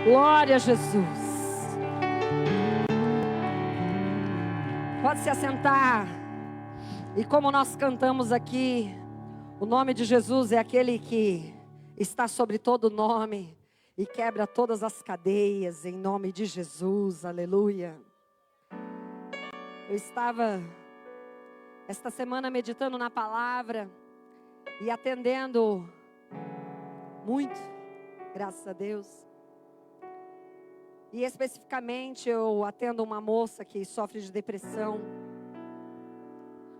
Glória a Jesus. Pode se assentar. E como nós cantamos aqui, o nome de Jesus é aquele que está sobre todo nome e quebra todas as cadeias, em nome de Jesus, aleluia. Eu estava esta semana meditando na palavra e atendendo muito, graças a Deus. E especificamente eu atendo uma moça que sofre de depressão.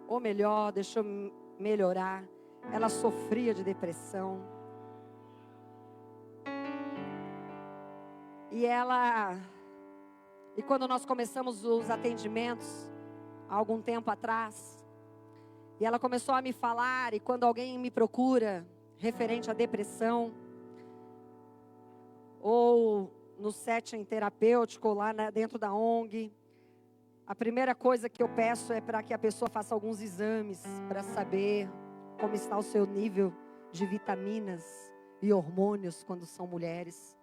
Ou melhor, deixa eu melhorar. Ela sofria de depressão. E quando nós começamos os atendimentos, há algum tempo atrás, e ela começou a me falar, e quando alguém me procura referente à depressão, ou no setting terapêutico, lá dentro da ONG, a primeira coisa que eu peço é para que a pessoa faça alguns exames, para saber como está o seu nível de vitaminas e hormônios quando são mulheres.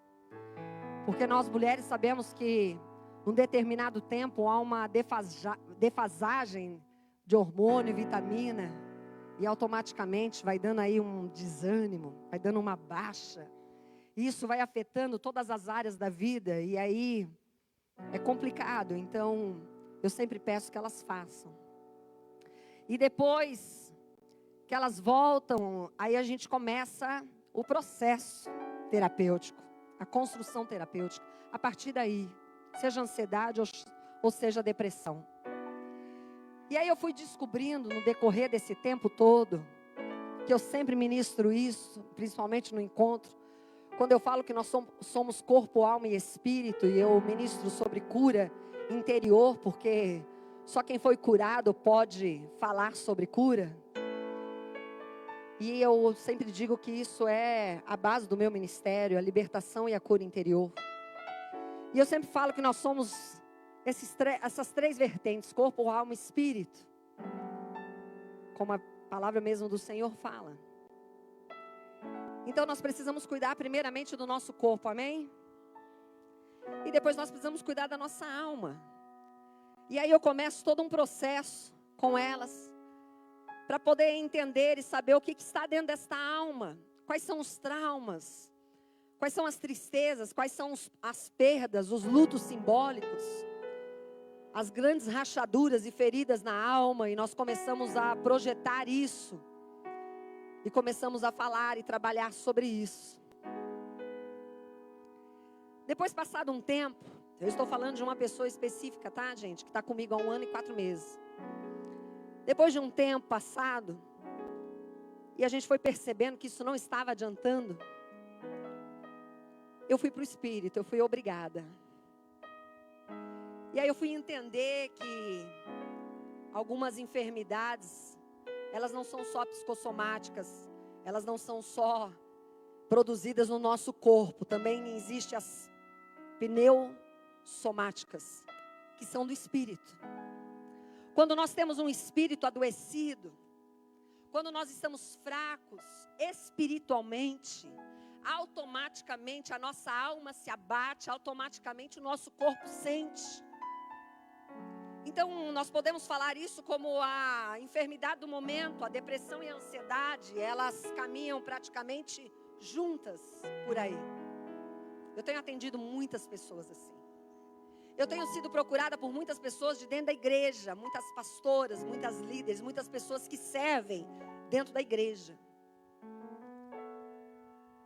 Porque nós mulheres sabemos que num determinado tempo há uma defasagem de hormônio e vitamina, e automaticamente vai dando aí um desânimo, vai dando uma baixa. Isso vai afetando todas as áreas da vida, e aí é complicado. Então, eu sempre peço que elas façam. E depois que elas voltam, aí a gente começa o processo terapêutico, a construção terapêutica. A partir daí, seja ansiedade ou seja depressão. E aí eu fui descobrindo no decorrer desse tempo todo, que eu sempre ministro isso, principalmente no encontro, quando eu falo que nós somos corpo, alma e espírito, e eu ministro sobre cura interior, porque só quem foi curado pode falar sobre cura. E eu sempre digo que isso é a base do meu ministério, a libertação e a cura interior. E eu sempre falo que nós somos essas três vertentes, corpo, alma e espírito, como a palavra mesmo do Senhor fala. Então nós precisamos cuidar primeiramente do nosso corpo, amém? E depois nós precisamos cuidar da nossa alma. E aí eu começo todo um processo com elas, para poder entender e saber o que está dentro desta alma. Quais são os traumas, quais são as tristezas, quais são as perdas, os lutos simbólicos, as grandes rachaduras e feridas na alma. E nós começamos a projetar isso. E começamos a falar e trabalhar sobre isso. Depois, passado um tempo, eu estou falando de uma pessoa específica, tá, gente? Que está comigo há 1 ano e 4 meses. Depois de um tempo passado, e a gente foi percebendo que isso não estava adiantando, eu fui para o Espírito, eu fui obrigada. E aí eu fui entender que algumas enfermidades, elas não são só psicossomáticas, elas não são só produzidas no nosso corpo, também existem as pneussomáticas, que são do espírito. Quando nós temos um espírito adoecido, quando nós estamos fracos espiritualmente, automaticamente a nossa alma se abate, automaticamente o nosso corpo sente. Então, nós podemos falar isso como a enfermidade do momento, a depressão e a ansiedade, elas caminham praticamente juntas por aí. Eu tenho atendido muitas pessoas assim. Eu tenho sido procurada por muitas pessoas de dentro da igreja, muitas pastoras, muitas líderes, muitas pessoas que servem dentro da igreja.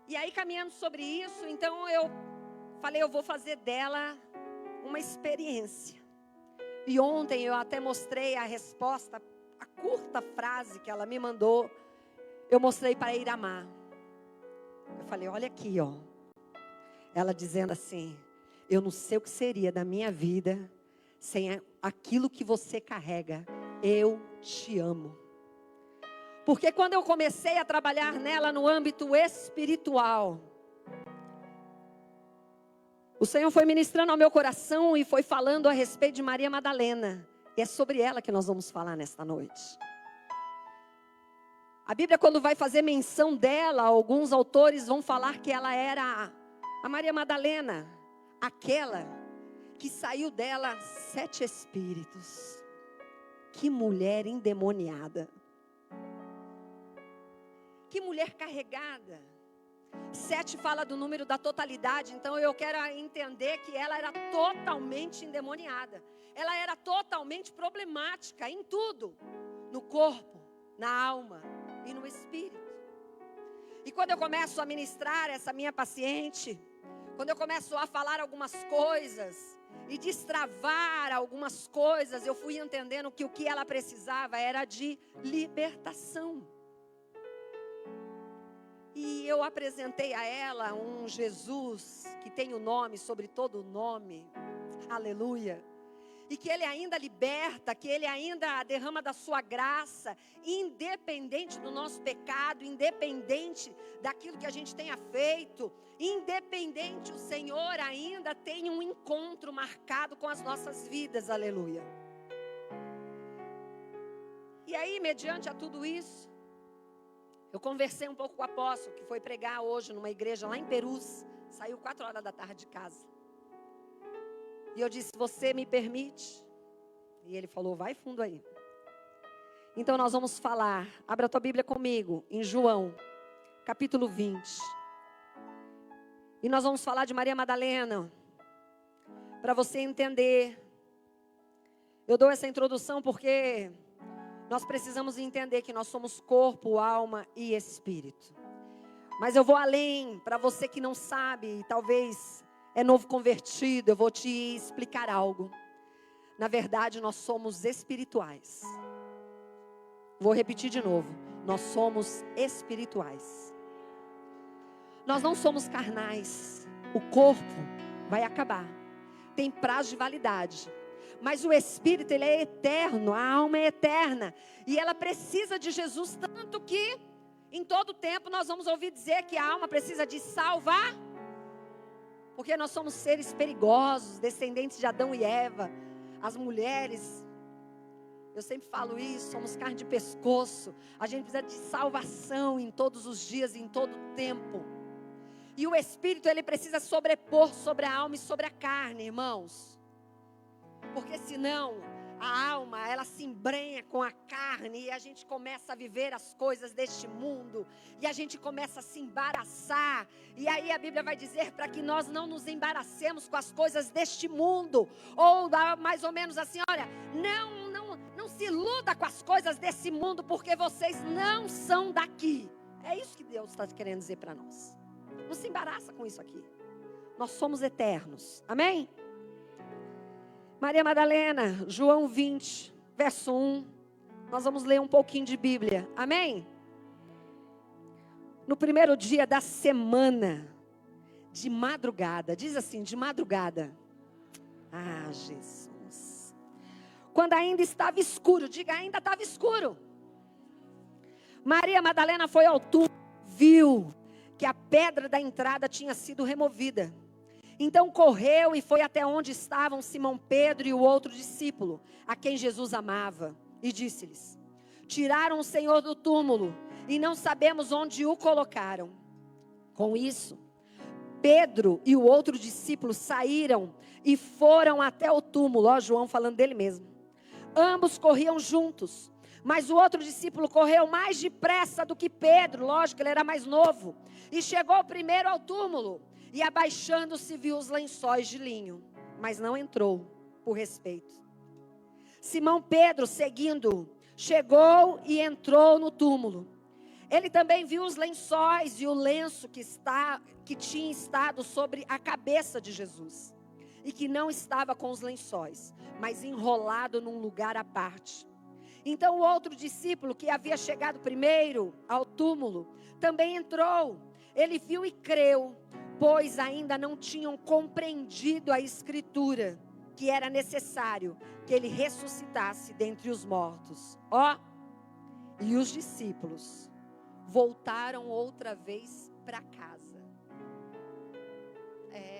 E aí, caminhando sobre isso, então eu falei, eu vou fazer dela uma experiência. E ontem eu até mostrei a resposta, a curta frase que ela me mandou. Eu mostrei para Iramar. Eu falei, olha aqui, ó. Ela dizendo assim, eu não sei o que seria da minha vida sem aquilo que você carrega. Eu te amo. Porque quando eu comecei a trabalhar nela no âmbito espiritual, o Senhor foi ministrando ao meu coração e foi falando a respeito de Maria Madalena. E é sobre ela que nós vamos falar nesta noite. A Bíblia, quando vai fazer menção dela, alguns autores vão falar que ela era a Maria Madalena, aquela que saiu dela 7 espíritos. Que mulher endemoniada. Que mulher carregada. 7 fala do número da totalidade, então eu quero entender que ela era totalmente endemoniada. Ela era totalmente problemática em tudo. No corpo, na alma e no espírito. E quando eu começo a ministrar essa minha paciente, quando eu começo a falar algumas coisas e destravar algumas coisas, eu fui entendendo que o que ela precisava era de libertação. E eu apresentei a ela um Jesus que tem o nome sobre todo o nome. Aleluia. E que Ele ainda liberta, que Ele ainda derrama da sua graça, independente do nosso pecado, independente daquilo que a gente tenha feito, independente, o Senhor ainda tem um encontro marcado com as nossas vidas, aleluia. E aí, mediante a tudo isso, eu conversei um pouco com o apóstolo, que foi pregar hoje numa igreja lá em Perus, saiu 4 horas da tarde de casa. E eu disse, você me permite? E ele falou, vai fundo aí. Então nós vamos falar, abra a tua Bíblia comigo, em João, capítulo 20. E nós vamos falar de Maria Madalena, para você entender. Eu dou essa introdução porque nós precisamos entender que nós somos corpo, alma e espírito. Mas eu vou além, para você que não sabe, talvez é novo convertido, eu vou te explicar algo. Na verdade, nós somos espirituais. Vou repetir de novo. Nós somos espirituais. Nós não somos carnais. O corpo vai acabar. Tem prazo de validade. Mas o espírito, ele é eterno. A alma é eterna. E ela precisa de Jesus, tanto que em todo tempo nós vamos ouvir dizer que a alma precisa de salvar. Porque nós somos seres perigosos, descendentes de Adão e Eva. As mulheres, eu sempre falo isso, somos carne de pescoço. A gente precisa de salvação em todos os dias, em todo tempo. E o Espírito, ele precisa sobrepor sobre a alma e sobre a carne, irmãos. Porque senão, a alma, ela se embrenha com a carne e a gente começa a viver as coisas deste mundo. E a gente começa a se embaraçar. E aí a Bíblia vai dizer para que nós não nos embaracemos com as coisas deste mundo. Ou mais ou menos assim, olha, não se iluda com as coisas desse mundo, porque vocês não são daqui. É isso que Deus está querendo dizer para nós. Não se embaraça com isso aqui. Nós somos eternos. Amém? Maria Madalena, João 20, verso 1. Nós vamos ler um pouquinho de Bíblia. Amém? No primeiro dia da semana, de madrugada. Diz assim, de madrugada. Ah, Jesus. Quando ainda estava escuro. Diga, ainda estava escuro. Maria Madalena foi ao túmulo, viu que a pedra da entrada tinha sido removida. Então correu e foi até onde estavam Simão Pedro e o outro discípulo, a quem Jesus amava, e disse-lhes: tiraram o Senhor do túmulo e não sabemos onde o colocaram. Com isso, Pedro e o outro discípulo saíram e foram até o túmulo. Ó, João falando dele mesmo. Ambos corriam juntos, mas o outro discípulo correu mais depressa do que Pedro, lógico, ele era mais novo, e chegou primeiro ao túmulo. E abaixando-se viu os lençóis de linho, mas não entrou, por respeito. Simão Pedro, seguindo, chegou e entrou no túmulo. Ele também viu os lençóis e o lenço que tinha estado sobre a cabeça de Jesus. E que não estava com os lençóis, mas enrolado num lugar à parte. Então o outro discípulo, que havia chegado primeiro ao túmulo, também entrou. Ele viu e creu, pois ainda não tinham compreendido a Escritura, que era necessário que ele ressuscitasse dentre os mortos. Ó, e os discípulos voltaram outra vez para casa.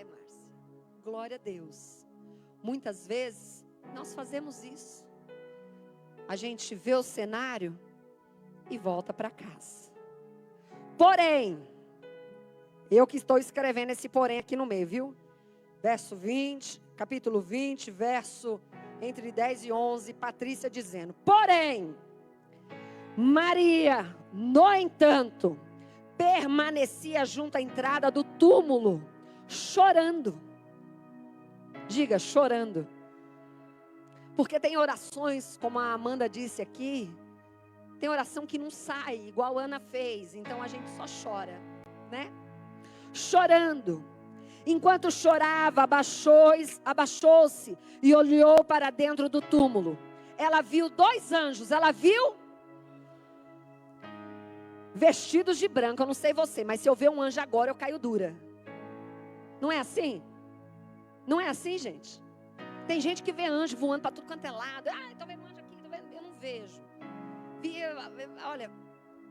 Márcia, glória a Deus. Muitas vezes nós fazemos isso. A gente vê o cenário e volta para casa. Porém, eu que estou escrevendo esse porém aqui no meio, viu? verso 20, capítulo 20, verso entre 10 e 11, Patrícia dizendo: porém, Maria, no entanto, permanecia junto à entrada do túmulo, chorando. Diga, chorando. Porque tem orações, como a Amanda disse aqui, tem oração que não sai, igual a Ana fez, então a gente só chora, né? Chorando. Enquanto chorava, abaixou-se e olhou para dentro do túmulo. Ela viu 2 anjos, ela viu vestidos de branco. Eu não sei você, mas se eu ver um anjo agora, eu caio dura. Não é assim? Não é assim, gente? Tem gente que vê anjo voando para tudo quanto é lado. Ah, estou vendo anjo aqui, eu não vejo. Olha,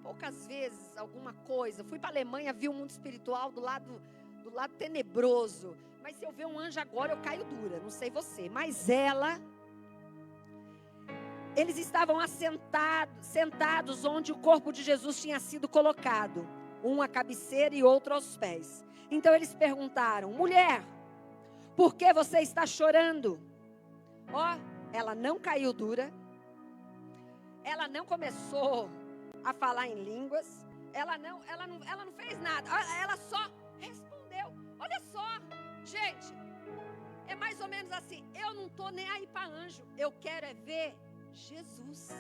poucas vezes alguma coisa. Fui para a Alemanha, vi o mundo espiritual do lado tenebroso. Mas se eu ver um anjo agora, eu caio dura. Não sei você, mas eles estavam sentados onde o corpo de Jesus tinha sido colocado, um à cabeceira e outro aos pés. Então eles perguntaram: mulher, por que você está chorando? Ela não caiu dura, ela não começou a falar em línguas, ela não fez nada, ela só respondeu. Olha só, gente, é mais ou menos assim: eu não estou nem aí para anjo, eu quero é ver Jesus.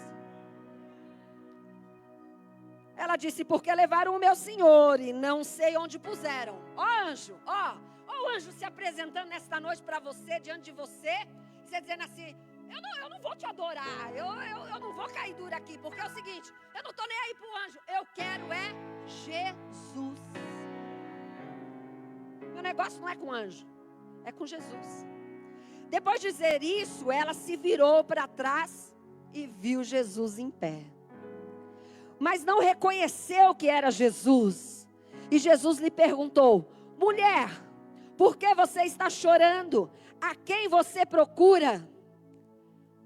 Ela disse: porque levaram o meu Senhor e não sei onde puseram. Anjo, o anjo se apresentando nesta noite para você, diante de você, você dizendo assim: eu não vou te adorar, eu não vou cair dura aqui, porque é o seguinte, eu não estou nem aí para o anjo, eu quero é Jesus. Meu negócio não é com anjo, é com Jesus. Depois de dizer isso, ela se virou para trás e viu Jesus em pé. Mas não reconheceu que era Jesus. E Jesus lhe perguntou: mulher, por que você está chorando? A quem você procura?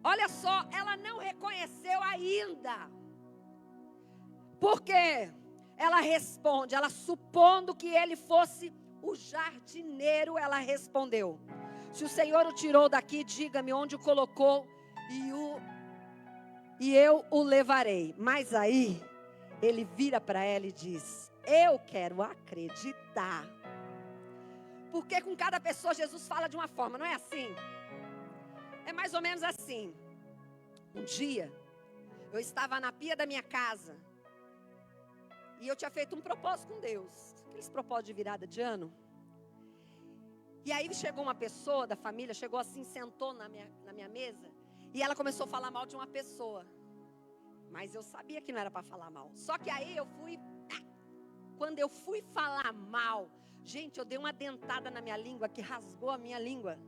Olha só, ela não reconheceu ainda. Porque ela responde, ela supondo que ele fosse o jardineiro, ela respondeu: se o Senhor o tirou daqui, diga-me onde o colocou e eu o levarei. Mas aí, ele vira para ela e diz: eu quero acreditar. Porque com cada pessoa Jesus fala de uma forma, não é assim? É mais ou menos assim. Um dia, eu estava na pia da minha casa, e eu tinha feito um propósito com Deus, aqueles propósitos de virada de ano. E aí chegou uma pessoa da família, chegou assim, sentou na minha mesa, e ela começou a falar mal de uma pessoa. Mas eu sabia que não era para falar mal. Só que aí quando eu fui falar mal, gente, eu dei uma dentada na minha língua que rasgou a minha língua.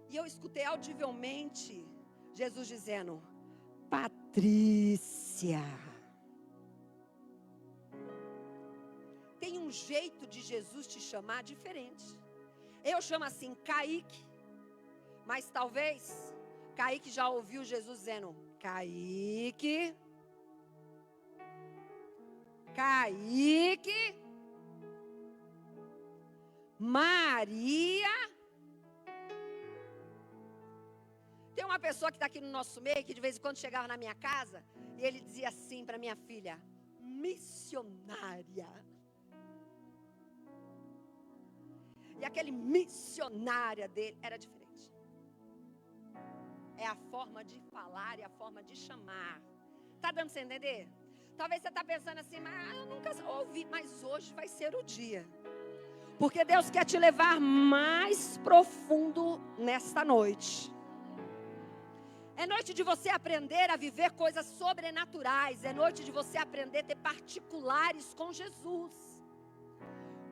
E eu escutei audivelmente Jesus dizendo: Patrícia. Tem um jeito de Jesus te chamar diferente. Eu chamo assim, Kaique. Mas talvez Kaique já ouviu Jesus dizendo: Kaique. Kaique. Maria. Tem uma pessoa que está aqui no nosso meio, que de vez em quando chegava na minha casa, e ele dizia assim para minha filha: missionária. E aquele missionária dele era diferente. É a forma de falar e a forma de chamar. Está dando para você entender? Talvez você está pensando assim: mas eu nunca ouvi, mas hoje vai ser o dia. Porque Deus quer te levar mais profundo nesta noite. É noite de você aprender a viver coisas sobrenaturais. É noite de você aprender a ter particulares com Jesus.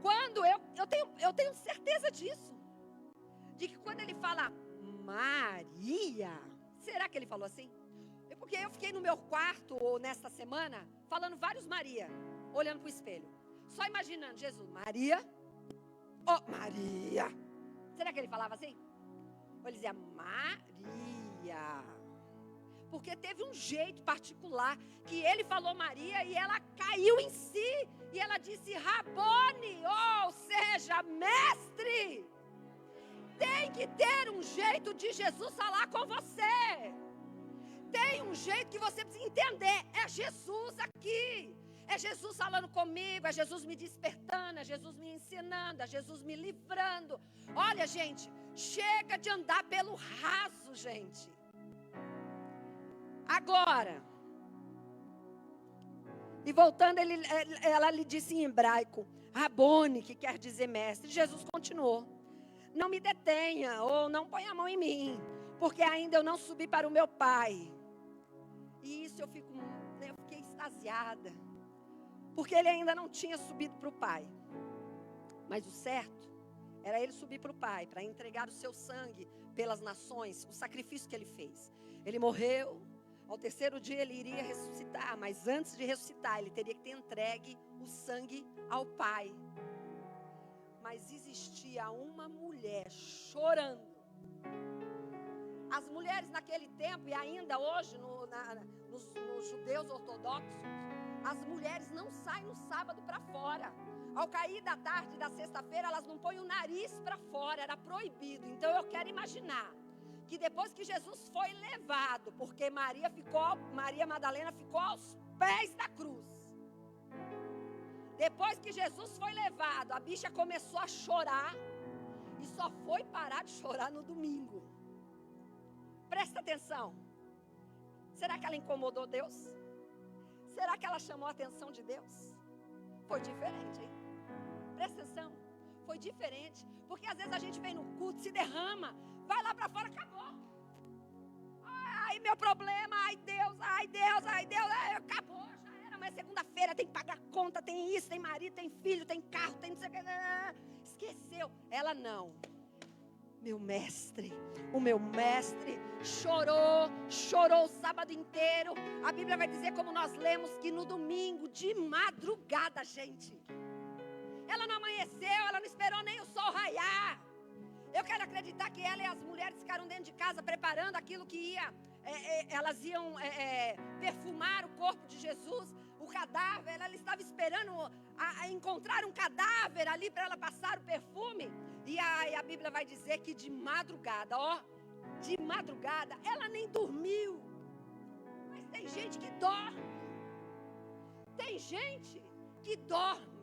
Quando eu tenho certeza disso. De que quando ele fala Maria, será que ele falou assim? É porque eu fiquei no meu quarto ou nesta semana falando vários Maria, olhando para o espelho. Só imaginando Jesus, Maria, Maria. Será que ele falava assim? Ou ele dizia Maria? Porque teve um jeito particular que ele falou Maria e ela caiu em si. E ela disse Rabone, ou seja, que ter um jeito de Jesus falar com você. Tem um jeito que você precisa entender. É Jesus aqui. É Jesus falando comigo. É Jesus me despertando. É Jesus me ensinando. É Jesus me livrando. Olha, gente, chega de andar pelo raso, gente. Agora, e voltando, ela lhe disse em hebraico, Rabone, que quer dizer mestre. Jesus continuou, não me detenha, ou não ponha a mão em mim, porque ainda eu não subi para o meu Pai. E isso eu fiquei extasiada, porque ele ainda não tinha subido para o Pai. Mas o certo era ele subir para o Pai, para entregar o seu sangue pelas nações, o sacrifício que ele fez. Ele morreu. Ao terceiro dia ele iria ressuscitar, mas antes de ressuscitar ele teria que ter entregue o sangue ao Pai. Mas existia uma mulher chorando. As mulheres naquele tempo e ainda hoje nos judeus ortodoxos, as mulheres não saem no sábado para fora. Ao cair da tarde da sexta-feira elas não põem o nariz para fora, era proibido. Então eu quero imaginar que depois que Jesus foi levado, porque Maria Madalena ficou aos pés da cruz. Depois que Jesus foi levado, a bicha começou a chorar e só foi parar de chorar no domingo. Presta atenção. Será que ela incomodou Deus? Será que ela chamou a atenção de Deus? Foi diferente, hein? Presta atenção. Foi diferente. Porque às vezes a gente vem no culto, se derrama, vai lá para fora, acabou. Ai, meu problema, ai Deus, acabou, já era. Mas segunda-feira tem que pagar conta, tem isso, tem marido, tem filho, tem carro, tem não sei o que. Esqueceu. Ela não. O meu mestre chorou o sábado inteiro. A Bíblia vai dizer, como nós lemos, que no domingo, de madrugada, gente, ela não amanheceu, ela não esperou nem o sol raiar. Eu quero acreditar que ela e as mulheres ficaram dentro de casa preparando aquilo que elas iam perfumar o corpo de Jesus, o cadáver. Ela estava esperando a encontrar um cadáver ali para ela passar o perfume. E a Bíblia vai dizer que de madrugada, ela nem dormiu. Mas tem gente que dorme. Tem gente que dorme.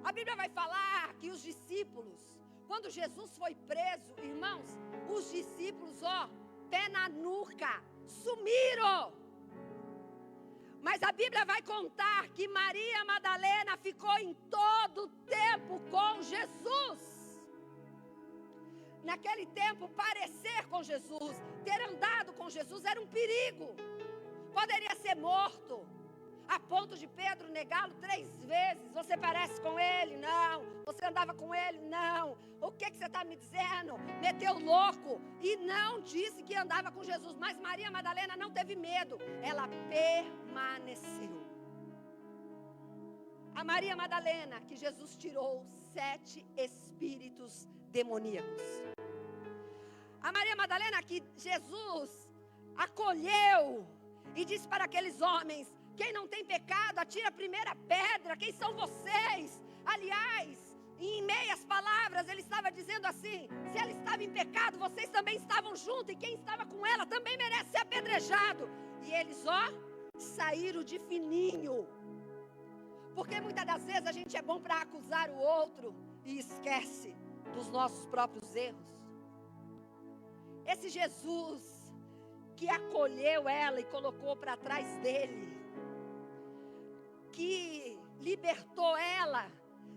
A Bíblia vai falar que os discípulos, quando Jesus foi preso, irmãos, os discípulos, pé na nuca, sumiram. Mas a Bíblia vai contar que Maria Madalena ficou em todo o tempo com Jesus. Naquele tempo, parecer com Jesus, ter andado com Jesus era um perigo. Poderia ser morto. A ponto de Pedro negá-lo 3 vezes. Você parece com ele? Não. Você andava com ele? Não. O que você está me dizendo? Meteu louco. E não disse que andava com Jesus. Mas Maria Madalena não teve medo. Ela permaneceu. A Maria Madalena, que Jesus tirou 7 espíritos demoníacos. A Maria Madalena, que Jesus acolheu e disse para aqueles homens: quem não tem pecado, atira a primeira pedra. Quem são vocês? Aliás, em meias palavras, ele estava dizendo assim: se ela estava em pecado, vocês também estavam juntos. E quem estava com ela também merece ser apedrejado. E eles, saíram de fininho. Porque muitas das vezes a gente é bom para acusar o outro e esquece dos nossos próprios erros. Esse Jesus que acolheu ela e colocou para trás dele, que libertou ela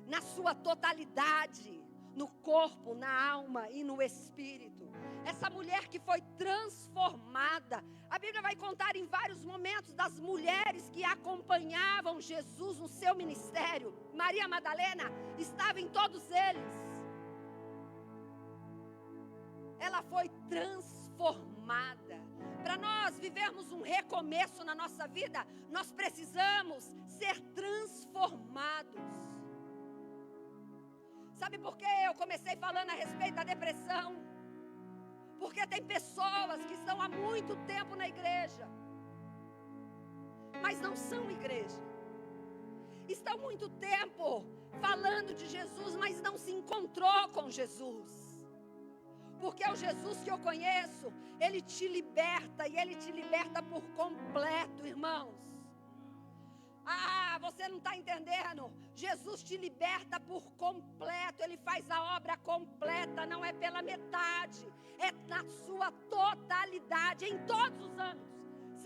na sua totalidade, no corpo, na alma e no espírito. Essa mulher que foi transformada. A Bíblia vai contar em vários momentos das mulheres que acompanhavam Jesus no seu ministério. Maria Madalena estava em todos eles. Ela foi transformada. Para nós vivermos um recomeço na nossa vida, nós precisamos ser transformados. Sabe por que eu comecei falando a respeito da depressão? Porque tem pessoas que estão há muito tempo na igreja, mas não são igreja. Estão muito tempo falando de Jesus, mas não se encontrou com Jesus. Porque o Jesus que eu conheço, Ele te liberta, e Ele te liberta por completo, irmãos. Você não está entendendo? Jesus te liberta por completo. Ele faz a obra completa, não é pela metade, é na sua totalidade, em todos os âmbitos.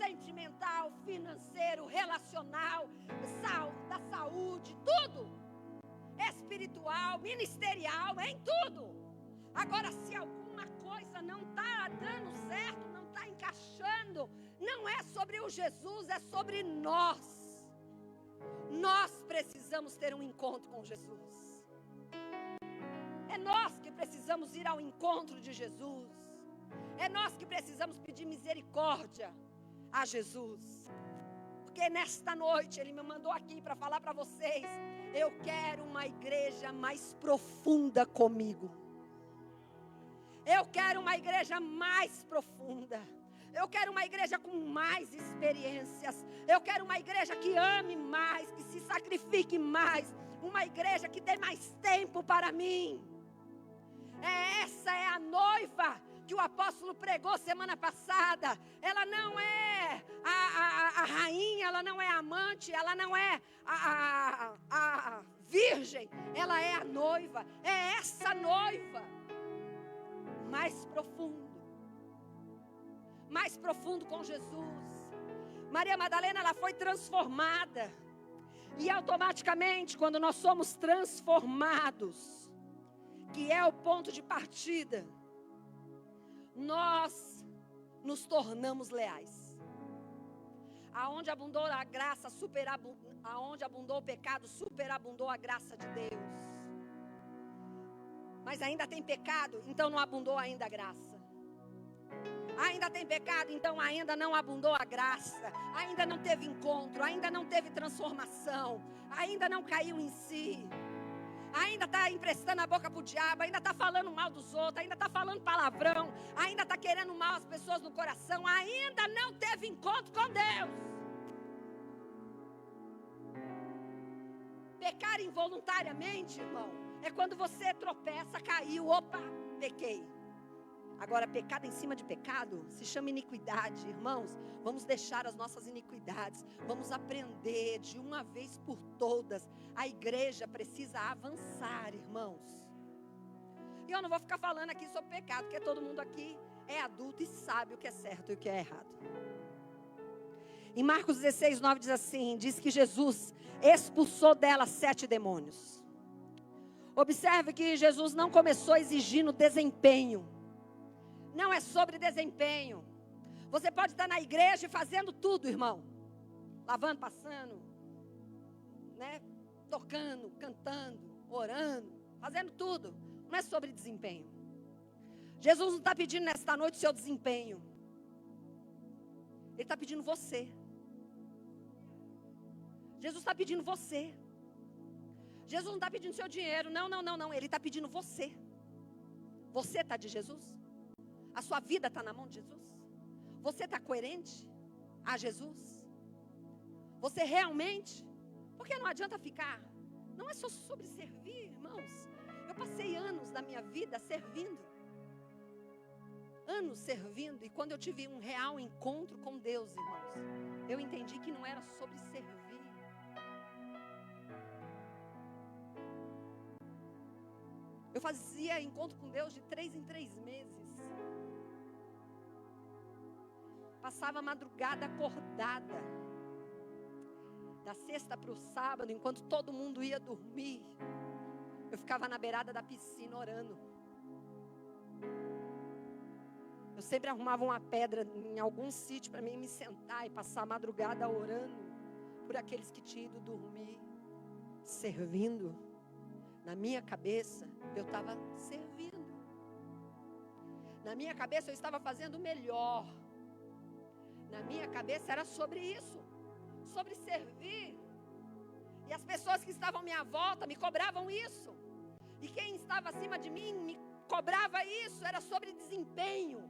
Sentimental, financeiro, relacional, da saúde, tudo. Espiritual, ministerial, em tudo. Agora, se alguma coisa não está dando certo, não está encaixando, não é sobre o Jesus, é sobre nós. Nós precisamos ter um encontro com Jesus. É nós que precisamos ir ao encontro de Jesus. É nós que precisamos pedir misericórdia a Jesus. Porque nesta noite Ele me mandou aqui para falar para vocês: eu quero uma igreja mais profunda comigo. Eu quero uma igreja mais profunda. Eu quero uma igreja com mais experiências. Eu quero uma igreja que ame mais, que se sacrifique mais. Uma igreja que dê mais tempo para mim. Essa é a noiva que o apóstolo pregou semana passada. Ela não é a rainha, ela não é a amante, ela não é a virgem. Ela é a noiva. É essa noiva. Mais profundo com Jesus. Maria Madalena, ela foi transformada. E automaticamente, quando nós somos transformados, que é o ponto de partida, nós nos tornamos leais. Aonde abundou a graça, aonde abundou o pecado, superabundou a graça de Deus. Mas ainda tem pecado, então não abundou ainda a graça. Ainda tem pecado, então ainda não abundou a graça. Ainda não teve encontro, ainda não teve transformação. Ainda não caiu em si. Ainda está emprestando a boca para o diabo. Ainda está falando mal dos outros. Ainda está falando palavrão. Ainda está querendo mal as pessoas no coração. Ainda não teve encontro com Deus. Pecar involuntariamente, irmão, é quando você tropeça, caiu, opa, pequei. Agora, pecado em cima de pecado se chama iniquidade. Irmãos, vamos deixar as nossas iniquidades. Vamos aprender de uma vez por todas. A igreja precisa avançar, irmãos. E eu não vou ficar falando aqui sobre pecado, porque todo mundo aqui é adulto e sabe o que é certo e o que é errado. Em Marcos 16, 9 diz assim, diz que Jesus expulsou dela 7 demônios. Observe que Jesus não começou exigindo desempenho. Não é sobre desempenho. Você pode estar na igreja fazendo tudo, irmão. Lavando, passando, né? Tocando, cantando, orando, fazendo tudo. Não é sobre desempenho. Jesus não está pedindo nesta noite o seu desempenho. Ele está pedindo você. Jesus está pedindo você. Jesus não está pedindo seu dinheiro. Não. Ele está pedindo você. Você está de Jesus? A sua vida está na mão de Jesus? Você está coerente a Jesus? Você realmente? Porque não adianta ficar. Não é só sobre servir, irmãos. Eu passei anos da minha vida servindo. Anos servindo. E quando eu tive um real encontro com Deus, irmãos, eu entendi que não era sobre servir. Eu fazia encontro com Deus de 3 em 3 meses. Passava a madrugada acordada. Da sexta para o sábado, enquanto todo mundo ia dormir, eu ficava na beirada da piscina orando. Eu sempre arrumava uma pedra em algum sítio para mim me sentar e passar a madrugada orando por aqueles que tinham ido dormir, servindo. Na minha cabeça, eu estava servindo. Na minha cabeça, eu estava fazendo o melhor. Na minha cabeça era sobre isso, sobre servir. E as pessoas que estavam à minha volta me cobravam isso. E quem estava acima de mim me cobrava isso, era sobre desempenho.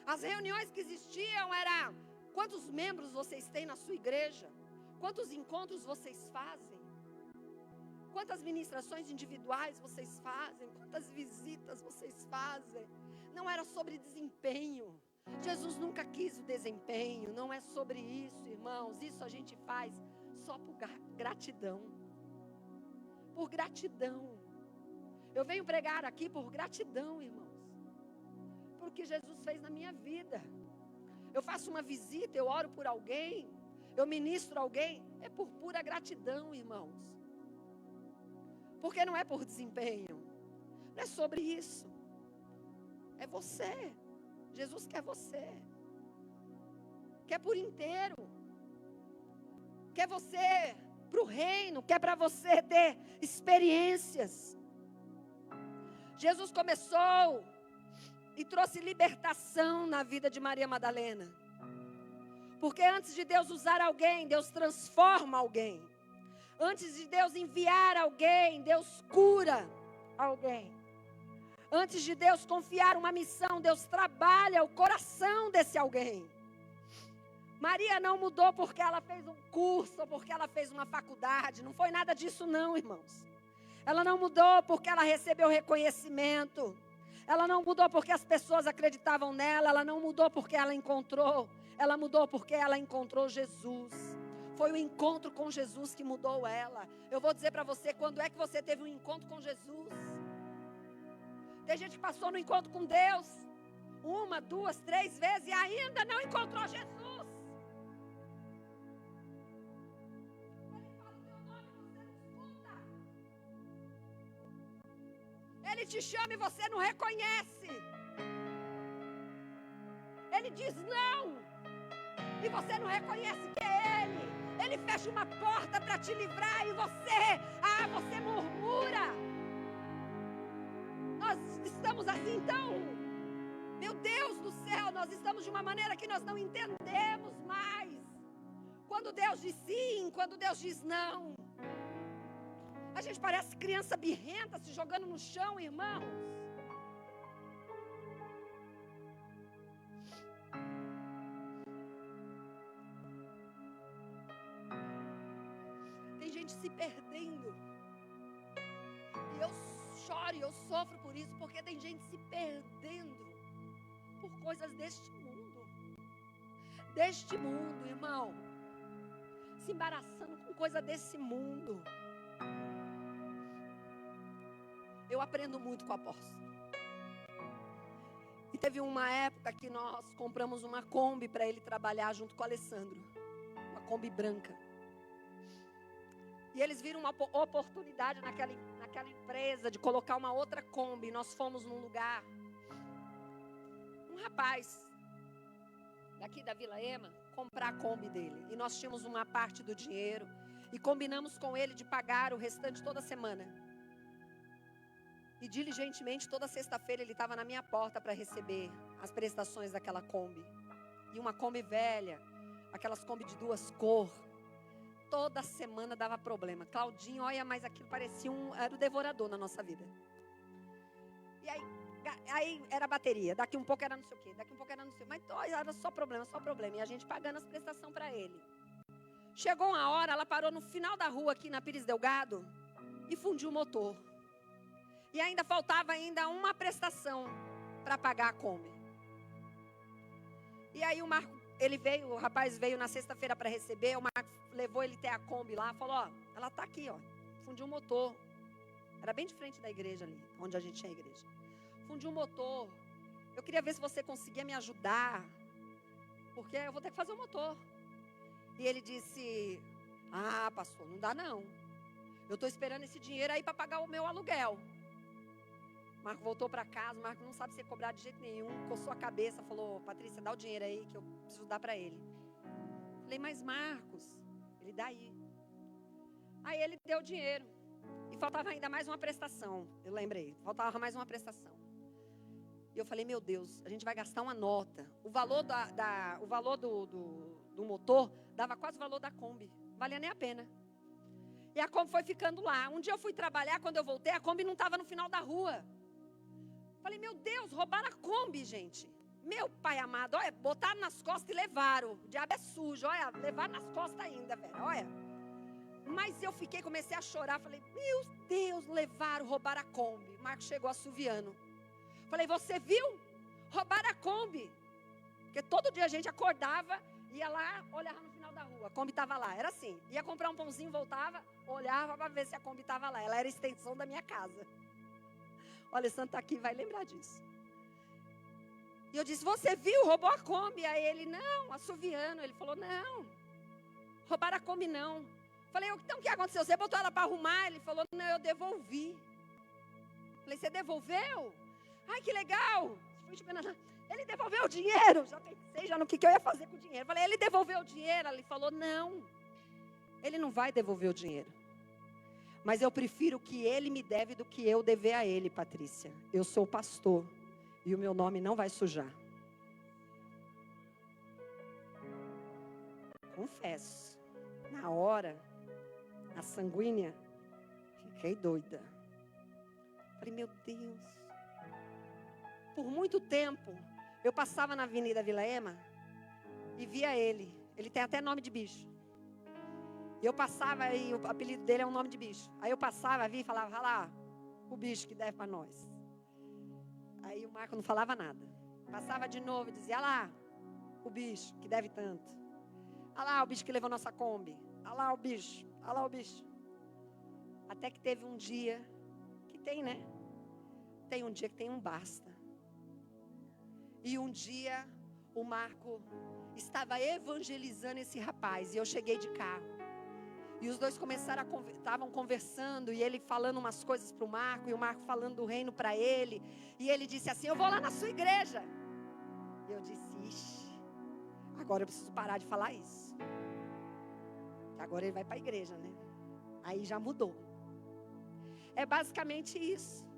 As reuniões que existiam era: quantos membros vocês têm na sua igreja? Quantos encontros vocês fazem? Quantas ministrações individuais vocês fazem? Quantas visitas vocês fazem? Não era sobre desempenho. Jesus nunca quis o desempenho. Não é sobre isso, irmãos. Isso a gente faz só por gratidão. Por gratidão. Eu venho pregar aqui por gratidão, irmãos. Por o que Jesus fez na minha vida. Eu faço uma visita, eu oro por alguém, eu ministro alguém. É por pura gratidão, irmãos. Porque não é por desempenho. Não é sobre isso. É você. Jesus quer você. Quer por inteiro. Quer você para o reino. Quer para você ter experiências. Jesus começou e trouxe libertação na vida de Maria Madalena. Porque antes de Deus usar alguém, Deus transforma alguém. Antes de Deus enviar alguém, Deus cura alguém. Antes de Deus confiar uma missão, Deus trabalha o coração desse alguém. Maria não mudou porque ela fez um curso, ou porque ela fez uma faculdade. Não foi nada disso não, irmãos. Ela não mudou porque ela recebeu reconhecimento. Ela não mudou porque as pessoas acreditavam nela. Ela não mudou porque ela encontrou. Ela mudou porque ela encontrou Jesus. Foi o encontro com Jesus que mudou ela. Eu vou dizer para você, quando é que você teve um encontro com Jesus? Tem gente que passou no encontro com Deus 1, 2, 3 vezes e ainda não encontrou Jesus. Ele fala o teu nome e você não escuta. Ele te chama e você não reconhece. Ele diz não e você não reconhece que é Ele. Ele fecha uma porta para te livrar e você murmura. Nós estamos assim, então, meu Deus do céu, nós estamos de uma maneira que nós não entendemos mais. Quando Deus diz sim, quando Deus diz não. A gente parece criança birrenta se jogando no chão, irmãos. Tem gente se perdendo. E eu choro e eu sofro por isso, porque tem gente se perdendo por coisas deste mundo. Deste mundo, irmão. Se embaraçando com coisa desse mundo. Eu aprendo muito com o apóstolo. E teve uma época que nós compramos uma Kombi para ele trabalhar junto com o Alessandro. Uma Kombi branca. E eles viram uma oportunidade naquela empresa de colocar uma outra Kombi. Nós fomos num lugar. Um rapaz daqui da Vila Ema comprar a Kombi dele. E nós tínhamos uma parte do dinheiro. E combinamos com ele de pagar o restante toda semana. E diligentemente, toda sexta-feira ele estava na minha porta para receber as prestações daquela Kombi. E uma Kombi velha, aquelas Kombi de 2 cores. Toda semana dava problema. Claudinho, olha, mas aquilo parecia era o devorador na nossa vida. E aí era bateria, daqui um pouco era não sei o quê, daqui um pouco era não sei o quê. Mas era só problema. E a gente pagando as prestações para ele. Chegou uma hora, ela parou no final da rua aqui na Pires Delgado e fundiu o motor. E ainda faltava uma prestação para pagar a Kombi. E aí o rapaz veio na sexta-feira para receber, o Marcos levou ele até a Kombi lá, falou, ó, ela tá aqui, ó, fundiu o motor. Era bem de frente da igreja ali, onde a gente tinha a igreja. Fundiu o motor. Eu queria ver se você conseguia me ajudar, porque eu vou ter que fazer o motor. E ele disse, pastor, não dá não. Eu estou esperando esse dinheiro aí para pagar o meu aluguel. Marco voltou para casa, o Marco não sabe ser cobrado de jeito nenhum, coçou a cabeça, falou, Patrícia, dá o dinheiro aí que eu preciso dar para ele. Falei, mas Marcos, ele dá aí. Aí ele deu o dinheiro. E faltava ainda mais uma prestação, eu lembrei, faltava mais uma prestação. E eu falei, meu Deus, a gente vai gastar uma nota. O valor do motor dava quase o valor da Kombi, não valia nem a pena. E a Kombi foi ficando lá. Um dia eu fui trabalhar, quando eu voltei, a Kombi não estava no final da rua. Falei, meu Deus, roubaram a Kombi, gente. Meu pai amado, olha, botaram nas costas e levaram. O diabo é sujo, olha, levaram nas costas ainda, velho, olha. Mas eu comecei a chorar. Falei, meu Deus, roubaram a Kombi. O Marcos chegou assoviando. Falei, você viu? Roubaram a Kombi. Porque todo dia a gente acordava, ia lá, olhava no final da rua. A Kombi estava lá. Era assim. Ia comprar um pãozinho, voltava, olhava para ver se a Kombi estava lá. Ela era a extensão da minha casa. O Alessandro está aqui, vai lembrar disso. E eu disse, você viu? Roubou a Kombi. Aí ele, não, assoviando. Ele falou, não, roubaram a Kombi não. Falei, então o que aconteceu? Você botou ela para arrumar? Ele falou, não, eu devolvi. Falei, você devolveu? Ai, que legal. Ele devolveu o dinheiro. Já pensei no que eu ia fazer com o dinheiro. Falei, ele devolveu o dinheiro? Ele falou, não, ele não vai devolver o dinheiro. Mas eu prefiro que ele me deve do que eu dever a ele, Patrícia. Eu sou pastor e o meu nome não vai sujar. Confesso, na hora, a sanguínea, fiquei doida. Falei, meu Deus. Por muito tempo, eu passava na Avenida Vila Ema e via ele. Ele tem até nome de bicho. E eu passava, e o apelido dele é um nome de bicho. Aí eu passava, via e falava, olha lá, o bicho que deve para nós. Aí o Marco não falava nada. Passava de novo e dizia, olha lá, o bicho que deve tanto. Olha lá o bicho que levou nossa Kombi. Olha lá o bicho, olha lá o bicho. Até que teve um dia, que tem, né? Tem um dia que tem um basta. E um dia, o Marco estava evangelizando esse rapaz. E eu cheguei de carro. E os dois estavam conversando. E ele falando umas coisas para o Marco. E o Marco falando do reino para ele. E ele disse assim, eu vou lá na sua igreja. E eu disse, ixi, agora eu preciso parar de falar isso. Agora ele vai para a igreja, né? Aí já mudou. É basicamente isso.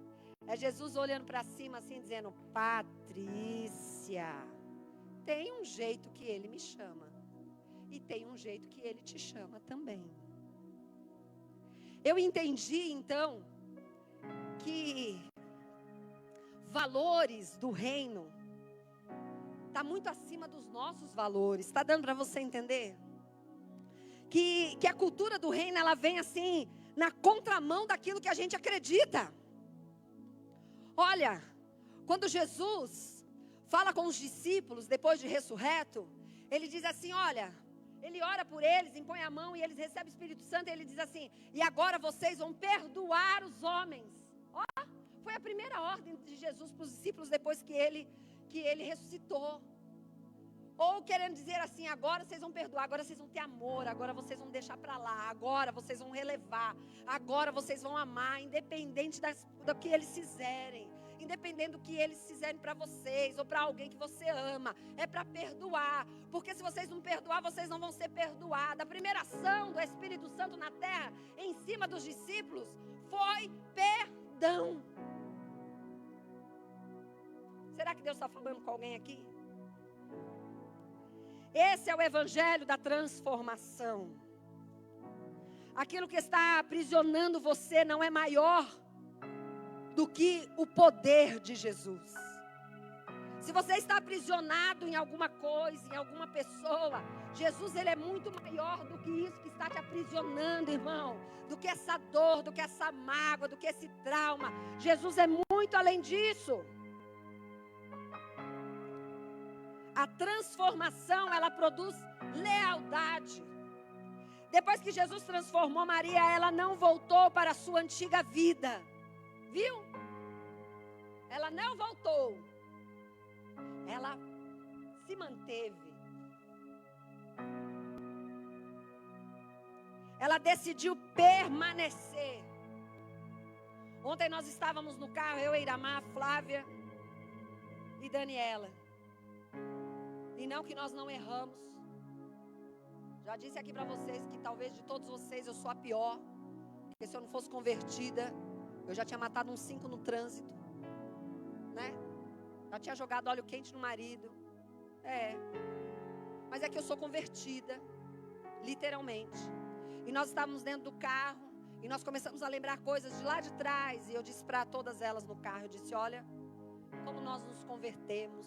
É Jesus olhando para cima assim, dizendo, Patrícia, tem um jeito que ele me chama. E tem um jeito que ele te chama também. Eu entendi, então, que valores do reino está muito acima dos nossos valores. Está dando para você entender? Que a cultura do reino, ela vem assim, na contramão daquilo que a gente acredita. Olha, quando Jesus fala com os discípulos, depois de ressurreto, ele diz assim, olha, ele ora por eles, impõe a mão e eles recebem o Espírito Santo, e ele diz assim, e agora vocês vão perdoar os homens. Ó, foi a primeira ordem de Jesus para os discípulos depois que ele ressuscitou. Ou querendo dizer assim, agora vocês vão perdoar, agora vocês vão ter amor, agora vocês vão deixar para lá, agora vocês vão relevar, agora vocês vão amar, independente do que eles fizerem, independente do que eles fizerem para vocês, ou para alguém que você ama, é para perdoar, porque se vocês não perdoar, vocês não vão ser perdoados. A primeira ação do Espírito Santo na terra, em cima dos discípulos, foi perdão. Será que Deus está falando com alguém aqui? Esse é o evangelho da transformação. Aquilo que está aprisionando você não é maior do que o poder de Jesus. Se você está aprisionado em alguma coisa, em alguma pessoa, Jesus, ele é muito maior do que isso que está te aprisionando, irmão. Do que essa dor, do que essa mágoa, do que esse trauma. Jesus é muito além disso. A transformação, ela produz lealdade. Depois que Jesus transformou Maria, ela não voltou para a sua antiga vida. Viu? Ela não voltou. Ela se manteve. Ela decidiu permanecer. Ontem nós estávamos no carro, eu, Eiramar, Flávia e Daniela. E não que nós não erramos. Já disse aqui para vocês que talvez de todos vocês eu sou a pior. Porque se eu não fosse convertida, eu já tinha matado uns 5 no trânsito. Né? Já tinha jogado óleo quente no marido. Mas é que eu sou convertida. Literalmente. E nós estávamos dentro do carro. E nós começamos a lembrar coisas de lá de trás. E eu disse para todas elas no carro. Eu disse, olha, como nós nos convertemos.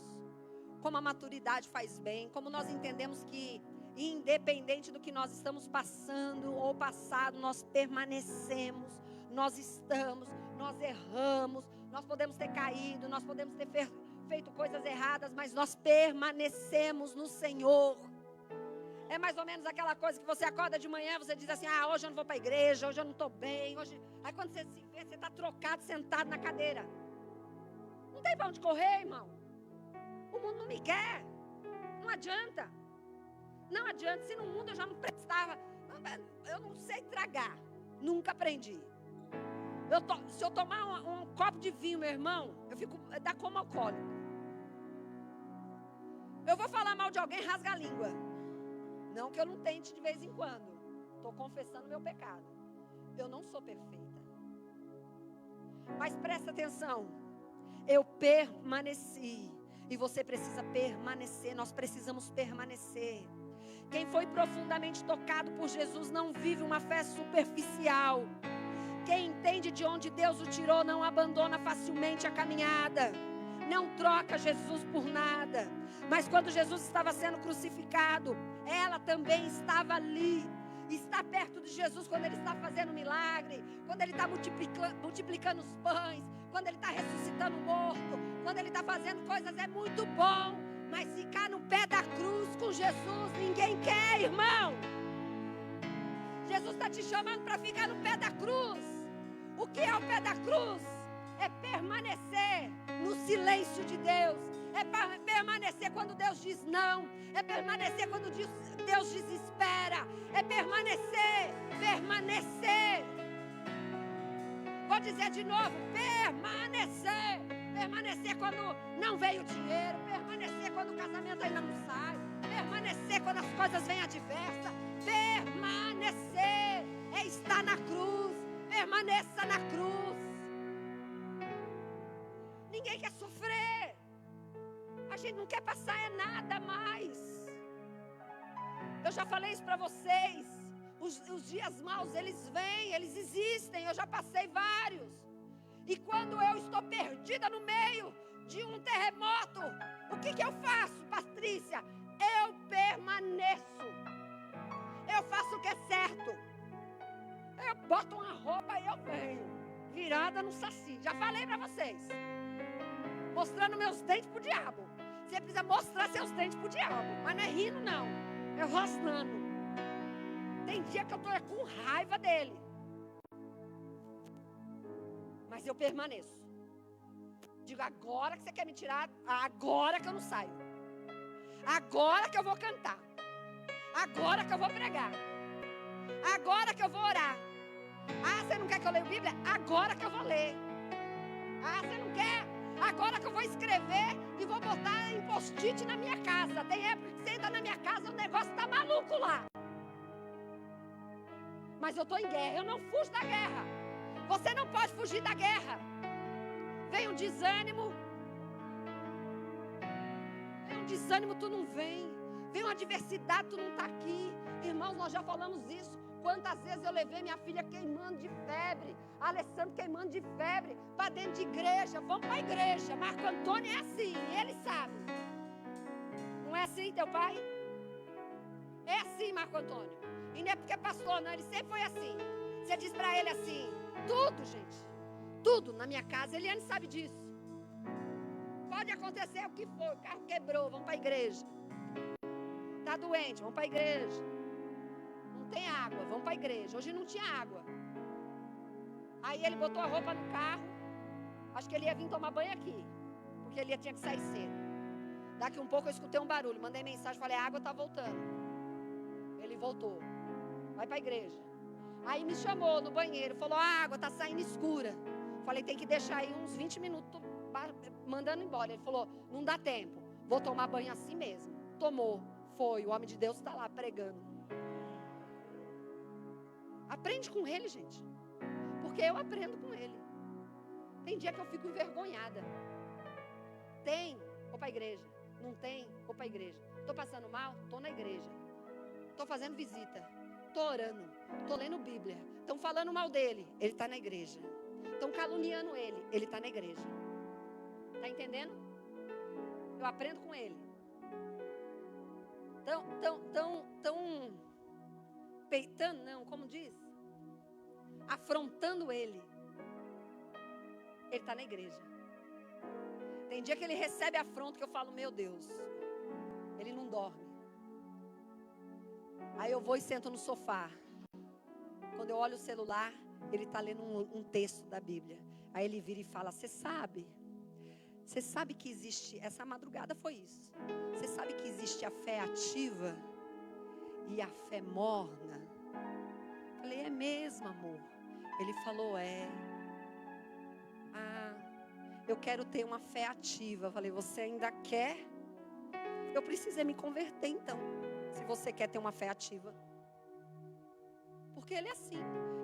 Como a maturidade faz bem. Como nós entendemos que Independente do que nós estamos passando ou passado, nós permanecemos, nós estamos, nós erramos, nós podemos ter caído, nós podemos ter feito coisas erradas, mas nós permanecemos no Senhor. É mais ou menos aquela coisa que você acorda de manhã, você diz assim, hoje eu não vou para a igreja, hoje eu não estou bem, hoje... Aí quando você se vê, você está trocado, sentado na cadeira. Não tem para onde correr, irmão. O mundo não me quer. Não adianta. Não adianta. Se no mundo eu já não prestava, eu não sei tragar. Nunca aprendi. Se eu tomar um copo de vinho, meu irmão, dá como alcoólico. Eu vou falar mal de alguém, rasga a língua. Não que eu não tente de vez em quando. Estou confessando meu pecado. Eu não sou perfeita. Mas presta atenção. Eu permaneci. E você precisa permanecer. Nós precisamos permanecer. Quem foi profundamente tocado por Jesus não vive uma fé superficial. Quem entende de onde Deus o tirou não abandona facilmente a caminhada. Não troca Jesus por nada. Mas quando Jesus estava sendo crucificado, ela também estava ali. Está perto de Jesus quando Ele está fazendo milagre, quando Ele está multiplicando os pães, quando Ele está ressuscitando o morto, quando Ele está fazendo coisas, é muito bom. Mas ficar no pé da cruz com Jesus, ninguém quer, irmão. Jesus está te chamando para ficar no pé da cruz. O que é o pé da cruz? É permanecer no silêncio de Deus. É permanecer quando Deus diz não. É permanecer quando Deus diz espera. É permanecer. Vou dizer de novo, permanecer. Permanecer quando não veio o dinheiro. Permanecer quando o casamento ainda não sai. Permanecer quando as coisas vêm adversas. Permanecer é estar na cruz. Permaneça na cruz. Ninguém quer sofrer. A gente não quer passar nada mais. Eu já falei isso para vocês. Os dias maus, eles vêm, eles existem. Eu já passei vários. E quando eu estou perdida no meio de um terremoto, o que eu faço, Patrícia? Eu permaneço. Eu faço o que é certo. Eu boto uma roupa e eu venho, virada no saci. Já falei para vocês. Mostrando meus dentes pro diabo. Você precisa mostrar seus dentes pro diabo. Mas não é rindo, não. É rosnando. Tem dia que eu estou com raiva dele. Mas eu permaneço. Digo, agora que você quer me tirar, agora que eu não saio. Agora que eu vou cantar. Agora que eu vou pregar. Agora que eu vou orar. Você não quer que eu leia a Bíblia? Agora que eu vou ler. Você não quer? Agora que eu vou escrever e vou botar em post-it na minha casa. Tem época que você entra na minha casa e o negócio está maluco lá. Mas eu estou em guerra, eu não fujo da guerra. Você não pode fugir da guerra. Vem um desânimo. Tu não vem. Vem uma adversidade, tu não está aqui. Irmãos, nós já falamos isso. Quantas vezes eu levei minha filha queimando de febre, Alessandro queimando de febre, para dentro de igreja. Vamos para a igreja. Marco Antônio é assim, ele sabe. Não é assim, teu pai? É assim, Marco Antônio. E não é porque é pastor, não, ele sempre foi assim. Você diz para ele assim, tudo, gente, tudo na minha casa, Eliane sabe disso. Pode acontecer o que for, o carro quebrou, vamos para a igreja. Está doente, vamos para a igreja. Não tem água, vamos para a igreja. Hoje não tinha água. Aí ele botou a roupa no carro. Acho que ele ia vir tomar banho aqui, porque ele tinha que sair cedo. Daqui um pouco eu escutei um barulho, mandei mensagem, falei, a água está voltando. Ele voltou. Vai para a igreja. Aí me chamou no banheiro, falou, a água está saindo escura. Falei, tem que deixar aí uns 20 minutos mandando embora. Ele falou, não dá tempo, vou tomar banho assim mesmo. Tomou, foi, o homem de Deus está lá pregando. Aprende com ele, gente. Porque eu aprendo com ele. Tem dia que eu fico envergonhada. Tem, vou para a igreja. Não tem, vou para a igreja. Estou passando mal, estou na igreja. Estou fazendo visita. Estou orando. Estou lendo Bíblia. Estão falando mal dele, ele está na igreja. Estão caluniando ele está na igreja. Está entendendo? Eu aprendo com ele. Tão peitando, não, como diz? Afrontando ele. Ele está na igreja. Tem dia que ele recebe afronta que eu falo, meu Deus, ele não dorme. Aí eu vou e sento no sofá. Quando eu olho o celular, ele está lendo um texto da Bíblia. Aí ele vira e fala, você sabe que existe, essa madrugada foi isso. Você sabe que existe a fé ativa e a fé morna? Eu falei, é mesmo, amor? Ele falou, eu quero ter uma fé ativa. Eu falei, você ainda quer? Eu precisei me converter então, se você quer ter uma fé ativa. Porque ele é assim,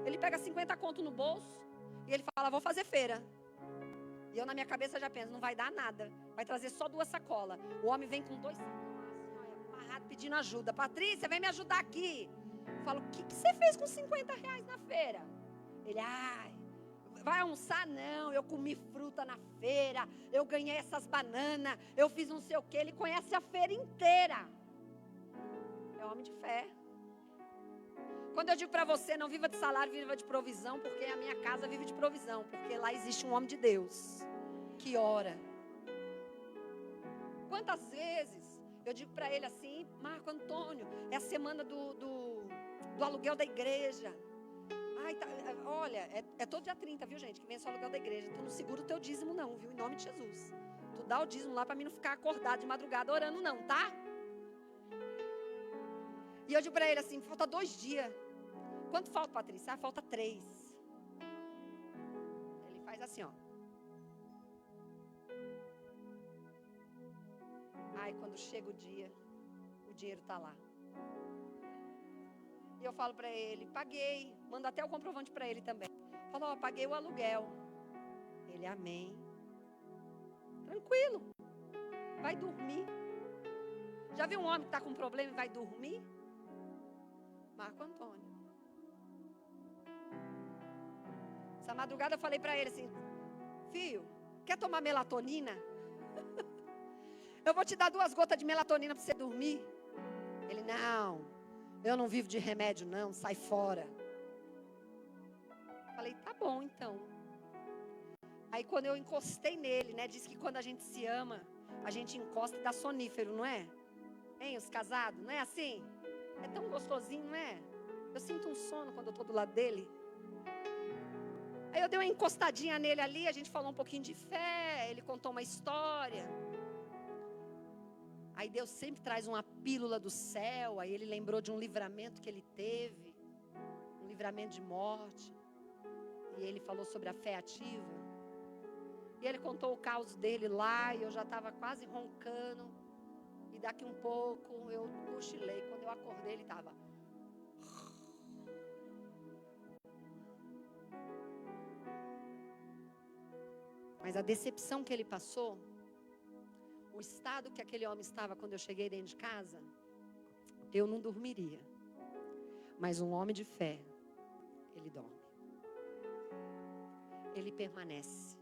ele pega 50 conto no bolso e ele fala, vou fazer feira. E eu na minha cabeça já penso, não vai dar nada, vai trazer só 2 sacolas. O homem vem com 2 sacolas, amarrado, pedindo ajuda. Patrícia, vem me ajudar aqui. Eu falo, o que você fez com 50 reais na feira? Ele, vai almoçar? Não, eu comi fruta na feira, eu ganhei essas bananas, eu fiz não sei o que. Ele conhece a feira inteira. É homem de fé. Quando eu digo para você, não viva de salário, viva de provisão, porque a minha casa vive de provisão, porque lá existe um homem de Deus, que ora. Quantas vezes eu digo para ele assim, Marco Antônio, é a semana do aluguel da igreja. Ai, olha, é todo dia 30, viu gente, que vem só o aluguel da igreja. Tu não segura o teu dízimo não, viu, em nome de Jesus. Tu dá o dízimo lá para mim não ficar acordado de madrugada orando não, tá? E eu digo para ele assim, falta 2 dias. Quanto falta, Patrícia? Falta 3. Ele faz assim, ó. Ai, quando chega o dia, o dinheiro está lá. E eu falo para ele, paguei. Mando até o comprovante para ele também. Falo, ó, paguei o aluguel. Ele, amém. Tranquilo. Vai dormir. Já viu um homem que está com problema e vai dormir? Marco Antônio. Essa madrugada eu falei para ele assim, filho, quer tomar melatonina? Eu vou te dar 2 gotas de melatonina para você dormir. Ele, não, eu não vivo de remédio não, sai fora. Falei, tá bom então. Aí quando eu encostei nele, né, diz que quando a gente se ama, a gente encosta e dá sonífero, não é? Hein, os casados, não é assim? É tão gostosinho, não é? Eu sinto um sono quando eu estou do lado dele. Aí eu dei uma encostadinha nele ali, a gente falou um pouquinho de fé, ele contou uma história. Aí Deus sempre traz uma pílula do céu, aí ele lembrou de um livramento que ele teve, um livramento de morte. E ele falou sobre a fé ativa. E ele contou o caos dele lá, e eu já estava quase roncando. E daqui um pouco eu cochilei, quando eu acordei ele estava... Mas a decepção que ele passou, o estado que aquele homem estava quando eu cheguei dentro de casa, eu não dormiria. Mas um homem de fé, ele dorme. Ele permanece.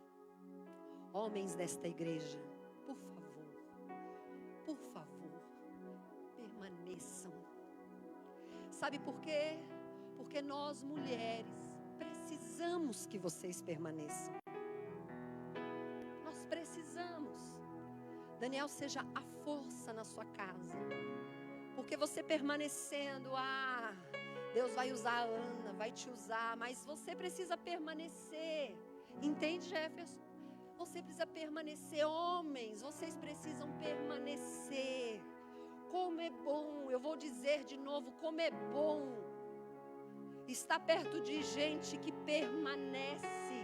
Homens desta igreja, por favor, permaneçam. Sabe por quê? Porque nós mulheres precisamos que vocês permaneçam. Precisamos. Daniel, seja a força na sua casa. Porque você permanecendo, Deus vai usar a Ana, vai te usar, mas você precisa permanecer. Entende, Jefferson? Você precisa permanecer. Homens, vocês precisam permanecer. Como é bom, eu vou dizer de novo, como é bom estar perto de gente que permanece.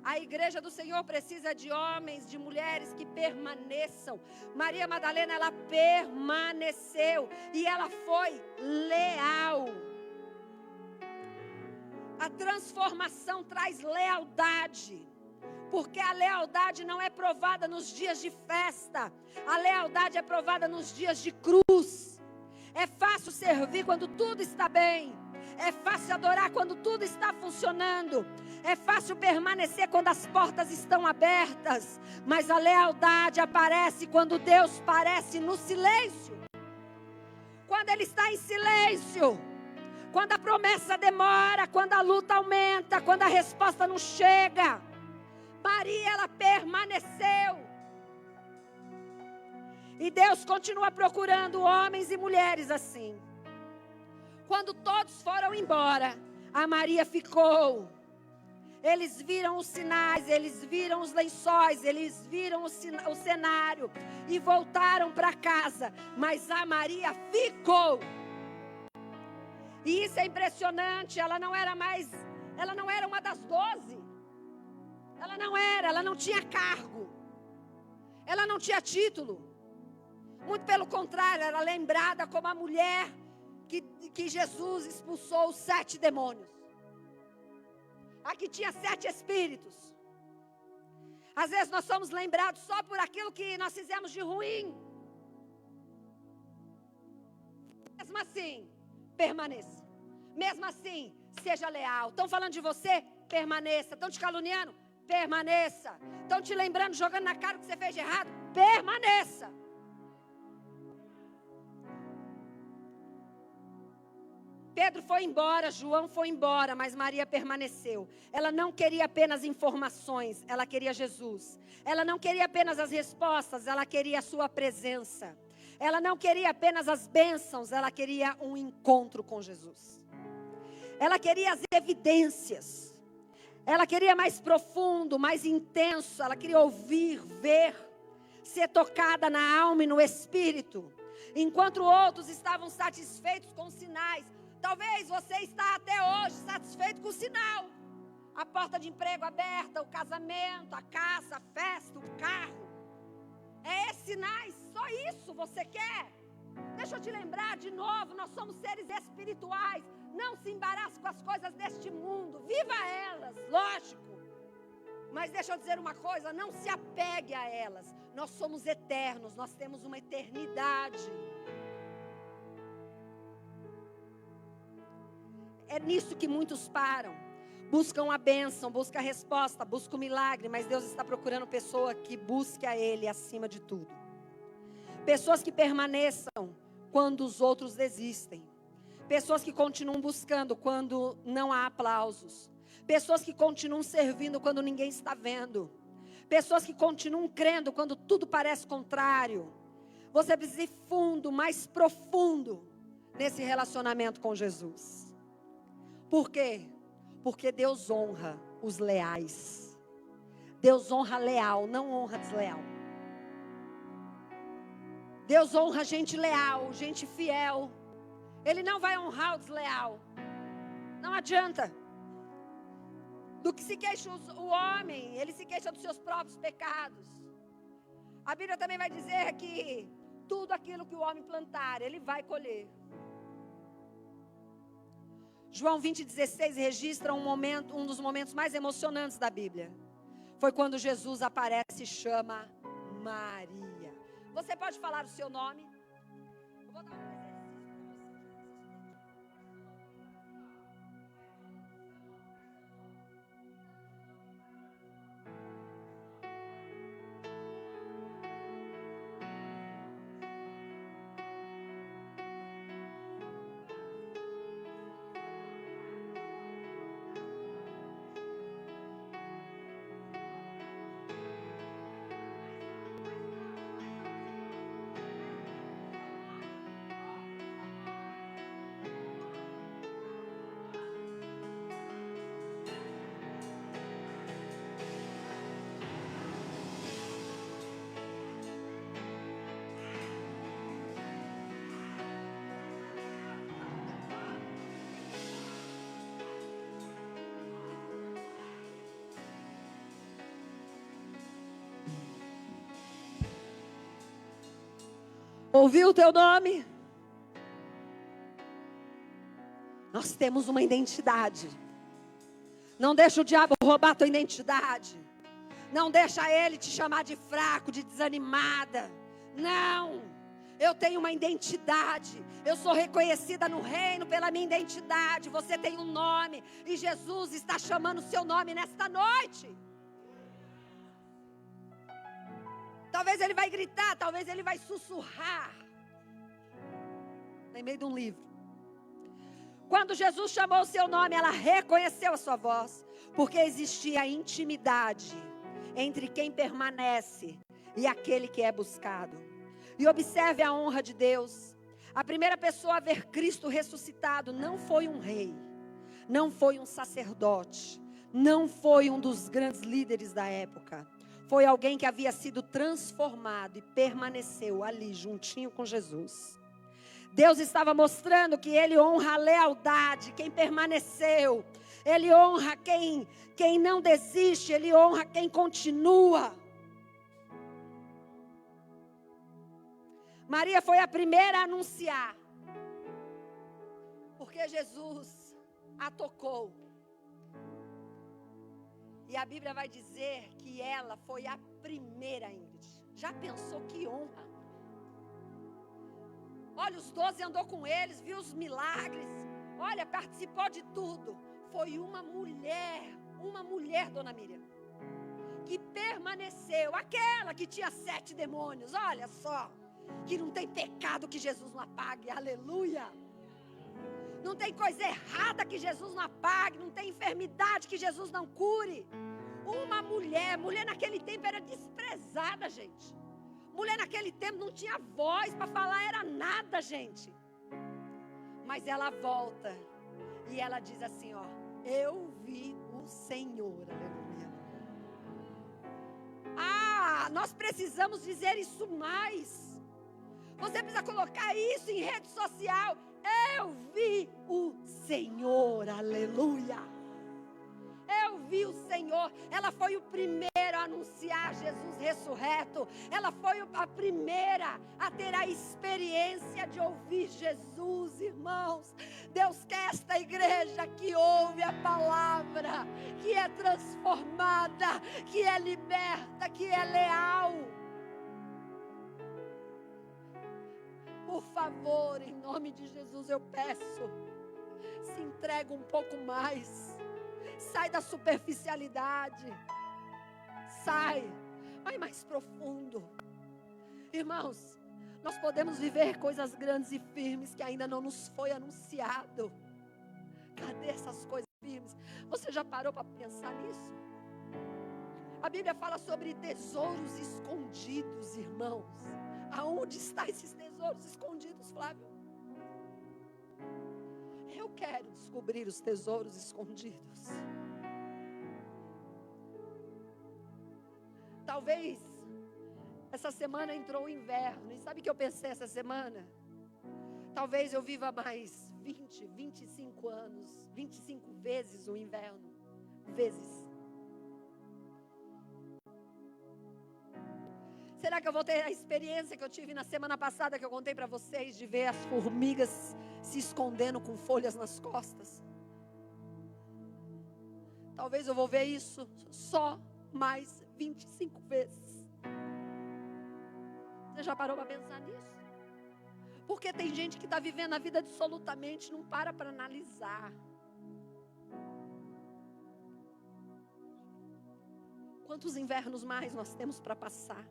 A igreja do Senhor precisa de homens, de mulheres que permaneçam. Maria Madalena, ela permaneceu e ela foi leal. A transformação traz lealdade, porque a lealdade não é provada nos dias de festa. A lealdade é provada nos dias de cruz. É fácil servir quando tudo está bem. É fácil adorar quando tudo está funcionando. É fácil permanecer quando as portas estão abertas. Mas a lealdade aparece quando Deus parece no silêncio. quando ele está em silêncio, quando a promessa demora, quando a luta aumenta, quando a resposta não chega. Maria, ela permaneceu. E Deus continua procurando homens e mulheres assim. Quando todos foram embora, a Maria ficou. Eles viram os sinais, eles viram os lençóis, eles viram o cenário e voltaram para casa. Mas a Maria ficou. E isso é impressionante, ela não era uma das 12. Ela não tinha cargo. Ela não tinha título. Muito pelo contrário, era lembrada como a mulher que Jesus expulsou os 7 demônios. Aqui tinha 7 espíritos. Às vezes nós somos lembrados só por aquilo que nós fizemos de ruim. Mesmo assim, permaneça. Mesmo assim, seja leal. Estão falando de você? Permaneça. Estão te caluniando? Permaneça. Estão te lembrando, jogando na cara o que você fez de errado? Permaneça. Pedro foi embora, João foi embora, mas Maria permaneceu. Ela não queria apenas informações, ela queria Jesus. Ela não queria apenas as respostas, ela queria a sua presença. Ela não queria apenas as bênçãos, ela queria um encontro com Jesus. Ela queria as evidências. Ela queria mais profundo, mais intenso. Ela queria ouvir, ver, ser tocada na alma e no espírito. Enquanto outros estavam satisfeitos com sinais. Talvez você está até hoje satisfeito com o sinal. A porta de emprego aberta, o casamento, a casa, a festa, o carro. É esses sinais, só isso você quer? Deixa eu te lembrar de novo, nós somos seres espirituais. Não se embarace com as coisas deste mundo. Viva elas, lógico. Mas deixa eu dizer uma coisa, não se apegue a elas. Nós somos eternos, nós temos uma eternidade. É nisso que muitos param. Buscam a bênção, buscam a resposta, buscam o milagre. Mas Deus está procurando pessoa que busque a Ele acima de tudo. Pessoas que permaneçam quando os outros desistem. Pessoas que continuam buscando quando não há aplausos. Pessoas que continuam servindo quando ninguém está vendo. Pessoas que continuam crendo quando tudo parece contrário. Você precisa ir fundo, mais profundo nesse relacionamento com Jesus. Por quê? Porque Deus honra os leais. Deus honra leal, não honra desleal. Deus honra gente leal, gente fiel. Ele não vai honrar o desleal. Não adianta. Do que se queixa o homem, ele se queixa dos seus próprios pecados. A Bíblia também vai dizer que tudo aquilo que o homem plantar, ele vai colher. João 20:16 registra um dos momentos mais emocionantes da Bíblia. Foi quando Jesus aparece e chama Maria. Você pode falar o seu nome? Eu vou dar um exercício para você. Ouviu o teu nome? Nós temos uma identidade. Não deixa o diabo roubar a tua identidade. Não deixa ele te chamar de fraco, de desanimada. Não. Eu tenho uma identidade. Eu sou reconhecida no reino pela minha identidade. Você tem um nome. E Jesus está chamando o seu nome nesta noite. Talvez ele vai gritar, talvez ele vai sussurrar. Em meio de um livro. Quando Jesus chamou o seu nome, ela reconheceu a sua voz. Porque existia intimidade entre quem permanece e aquele que é buscado. E observe a honra de Deus. A primeira pessoa a ver Cristo ressuscitado não foi um rei, não foi um sacerdote, não foi um dos grandes líderes da época. Foi alguém que havia sido transformado e permaneceu ali juntinho com Jesus. Deus estava mostrando que Ele honra a lealdade, quem permaneceu. Ele honra quem não desiste, Ele honra quem continua. Maria foi a primeira a anunciar, porque Jesus a tocou. E a Bíblia vai dizer que ela foi a primeira, Ingrid. Já pensou que honra? Olha, os 12 andou com eles, viu os milagres. Olha, participou de tudo. Foi uma mulher, dona Miriam, que permaneceu. Aquela que tinha 7 demônios, olha só. Que não tem pecado que Jesus não apague, aleluia. Não tem coisa errada que Jesus não apague, não tem enfermidade que Jesus não cure. Uma mulher naquele tempo era desprezada, gente. Mulher naquele tempo não tinha voz para falar, era nada, gente. Mas ela volta e ela diz assim, ó, eu vi o Senhor, aleluia. Ah, nós precisamos dizer isso mais. Você precisa colocar isso em rede social. Eu vi o Senhor, aleluia. Eu vi o Senhor. Ela foi o primeiro a anunciar Jesus ressurreto. Ela foi a primeira a ter a experiência de ouvir Jesus, irmãos. Deus quer esta igreja que ouve a palavra, que é transformada, que é liberta, que é leal. Por favor, em nome de Jesus eu peço, se entrega um pouco mais, sai da superficialidade, vai mais profundo. Irmãos, nós podemos viver coisas grandes e firmes que ainda não nos foi anunciado. Cadê essas coisas firmes? Você já parou para pensar nisso? A Bíblia fala sobre tesouros escondidos, irmãos. Aonde estão esses tesouros escondidos, Flávio? Eu quero descobrir os tesouros escondidos. Talvez essa semana entrou o inverno. E sabe o que eu pensei essa semana? Talvez eu viva mais 20, 25 anos, 25 vezes o inverno. Será que eu vou ter a experiência que eu tive na semana passada, que eu contei para vocês, de ver as formigas se escondendo com folhas nas costas? Talvez eu vou ver isso só mais 25 vezes. Você já parou para pensar nisso? Porque tem gente que está vivendo a vida absolutamente, não para analisar. Quantos invernos mais nós temos para passar?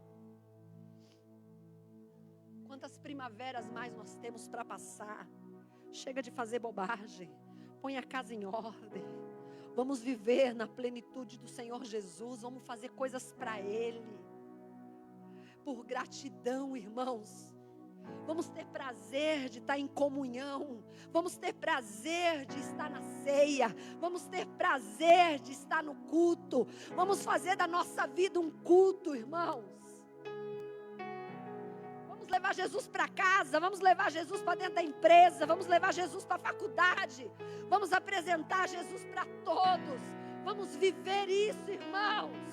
Quantas primaveras mais nós temos para passar? Chega de fazer bobagem. Põe a casa em ordem. Vamos viver na plenitude do Senhor Jesus. Vamos fazer coisas para Ele. Por gratidão, irmãos. Vamos ter prazer de estar em comunhão. Vamos ter prazer de estar na ceia. Vamos ter prazer de estar no culto. Vamos fazer da nossa vida um culto, irmãos. Vamos levar Jesus para casa, vamos levar Jesus para dentro da empresa, vamos levar Jesus para a faculdade, vamos apresentar Jesus para todos, vamos viver isso, irmãos.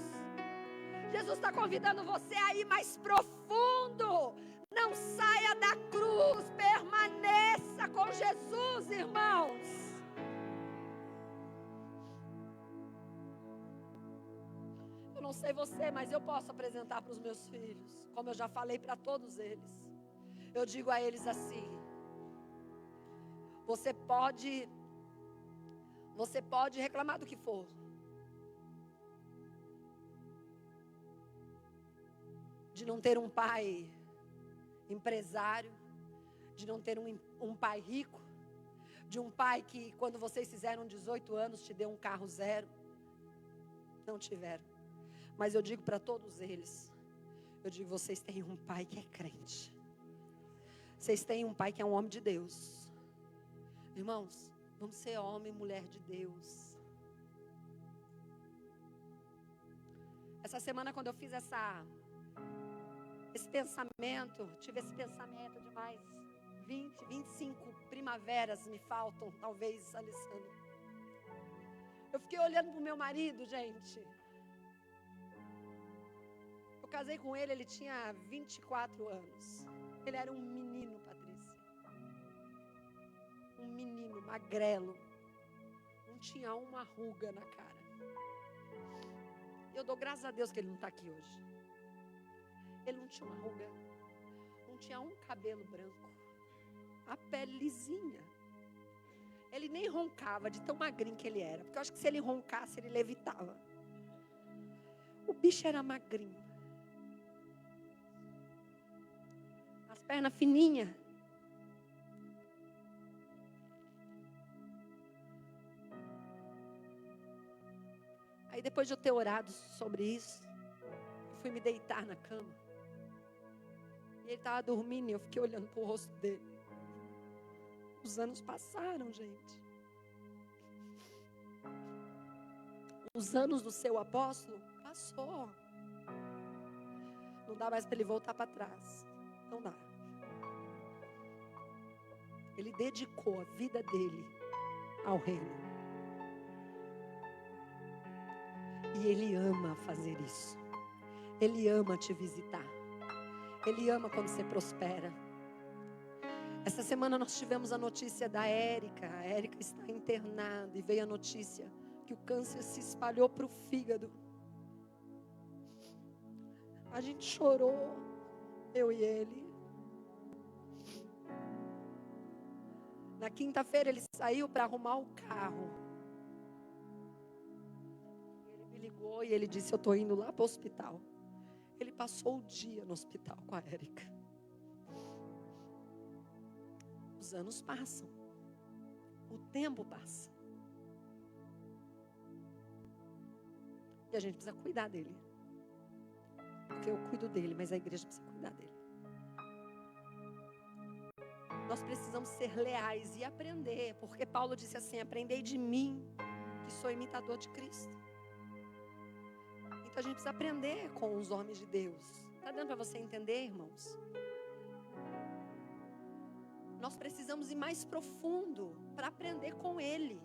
Jesus está convidando você a ir mais profundo, não saia da cruz, permaneça com Jesus, irmãos. Não sei você, mas eu posso apresentar para os meus filhos, como eu já falei para todos eles. Eu digo a eles assim: você pode reclamar do que for, de não ter um pai empresário, de não ter um pai rico, de um pai que quando vocês fizeram 18 anos te deu um carro zero. Não tiveram. Mas eu digo para todos eles, eu digo, vocês têm um pai que é crente. Vocês têm um pai que é um homem de Deus. Irmãos, vamos ser homem e mulher de Deus. Essa semana, quando eu fiz esse pensamento, tive esse pensamento de mais 20, 25 primaveras me faltam, talvez, Alessandro. Eu fiquei olhando para o meu marido, gente. Eu casei com ele, ele tinha 24 anos. Ele era um menino, Patrícia. Um menino magrelo. Não tinha uma ruga na cara. Eu dou graças a Deus que ele não está aqui hoje. Ele não tinha uma ruga. Não tinha um cabelo branco. A pele lisinha. Ele nem roncava de tão magrinho que ele era. Porque eu acho que se ele roncasse, ele levitava. O bicho era magrinho. As pernas fininhas. Aí depois de eu ter orado sobre isso, eu fui me deitar na cama. E ele estava dormindo e eu fiquei olhando para o rosto dele. Os anos passaram, gente. Os anos do seu apóstolo passou. Não dá mais para ele voltar para trás. Não dá. Ele dedicou a vida dele ao reino. E ele ama fazer isso. Ele ama te visitar. Ele ama quando você prospera. Essa semana nós tivemos a notícia da Érica. A Érica está internada e veio a notícia que o câncer se espalhou para o fígado. A gente chorou, eu e ele. Na quinta-feira ele saiu para arrumar o carro. Ele me ligou e ele disse, eu estou indo lá para o hospital. Ele passou o dia no hospital com a Érica. Os anos passam. O tempo passa. E a gente precisa cuidar dele. Porque eu cuido dele, mas a igreja precisa cuidar dele. Nós precisamos ser leais e aprender. Porque Paulo disse assim, aprendei de mim, que sou imitador de Cristo. Então a gente precisa aprender com os homens de Deus. Está dando para você entender, irmãos? Nós precisamos ir mais profundo para aprender com Ele.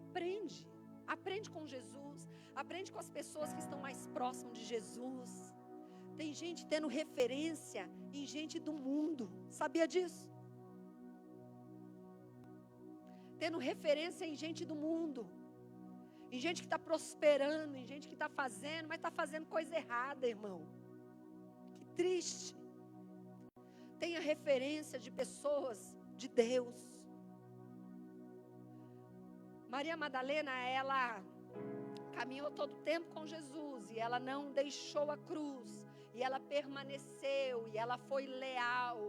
Aprende. Aprende com Jesus. Aprende com as pessoas que estão mais próximas de Jesus. Tem gente tendo referência em gente do mundo. Sabia disso? Tendo referência em gente do mundo. Em gente que está prosperando, em gente que está fazendo, mas está fazendo coisa errada, irmão. Que triste. Tenha referência de pessoas de Deus. Maria Madalena, ela caminhou todo o tempo com Jesus. E ela não deixou a cruz. E ela permaneceu. E ela foi leal.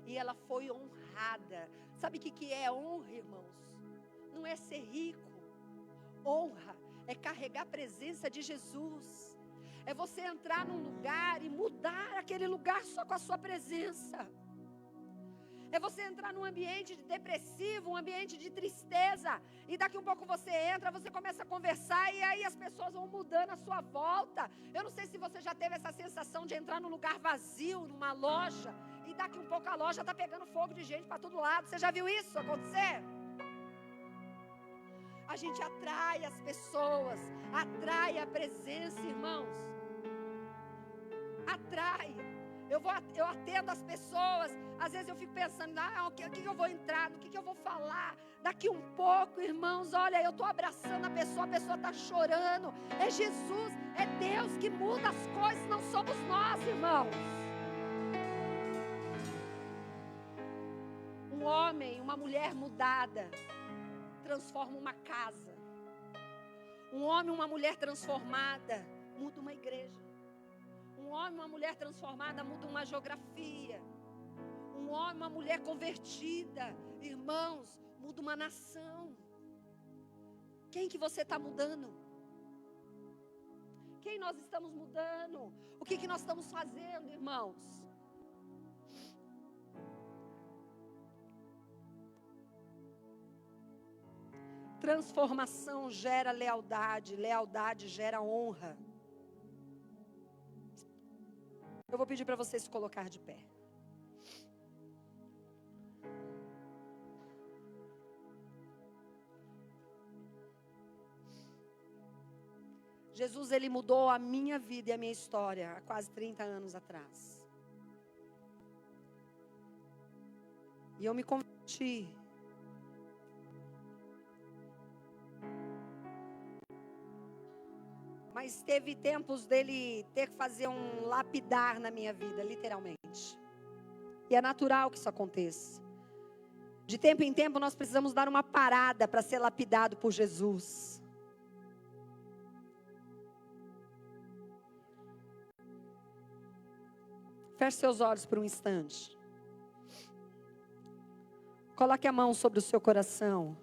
E ela foi honrada. Sabe o que é honra, irmãos? Não é ser rico. Honra é carregar a presença de Jesus. É você entrar num lugar e mudar aquele lugar só com a sua presença. É você entrar num ambiente de depressivo, um ambiente de tristeza. E daqui um pouco você entra, você começa a conversar e aí as pessoas vão mudando à sua volta. Eu não sei se você já teve essa sensação de entrar num lugar vazio, numa loja. E daqui um pouco a loja está pegando fogo de gente para todo lado. Você já viu isso acontecer? A gente atrai as pessoas, atrai a presença, irmãos. Atrai. Eu atendo as pessoas. Às vezes eu fico pensando, o que eu vou entrar, no que eu vou falar. Daqui um pouco, irmãos, olha, eu estou abraçando a pessoa está chorando. É Jesus, é Deus que muda as coisas, não somos nós, irmãos. Um homem, uma mulher mudada transforma uma casa. Um homem, uma mulher transformada muda uma igreja. Um homem, uma mulher transformada muda uma geografia. Um Um homem, uma mulher convertida, irmãos, muda uma nação. Quem que você está mudando? Quem nós estamos mudando? O que nós estamos fazendo, irmãos? Transformação gera lealdade, lealdade gera honra. Eu vou pedir para você se colocar de pé. Jesus, ele mudou a minha vida e a minha história há quase 30 anos atrás. E eu me converti. Mas teve tempos dele ter que fazer um lapidar na minha vida, literalmente. E é natural que isso aconteça. De tempo em tempo nós precisamos dar uma parada para ser lapidado por Jesus. Feche seus olhos por um instante. Coloque a mão sobre o seu coração.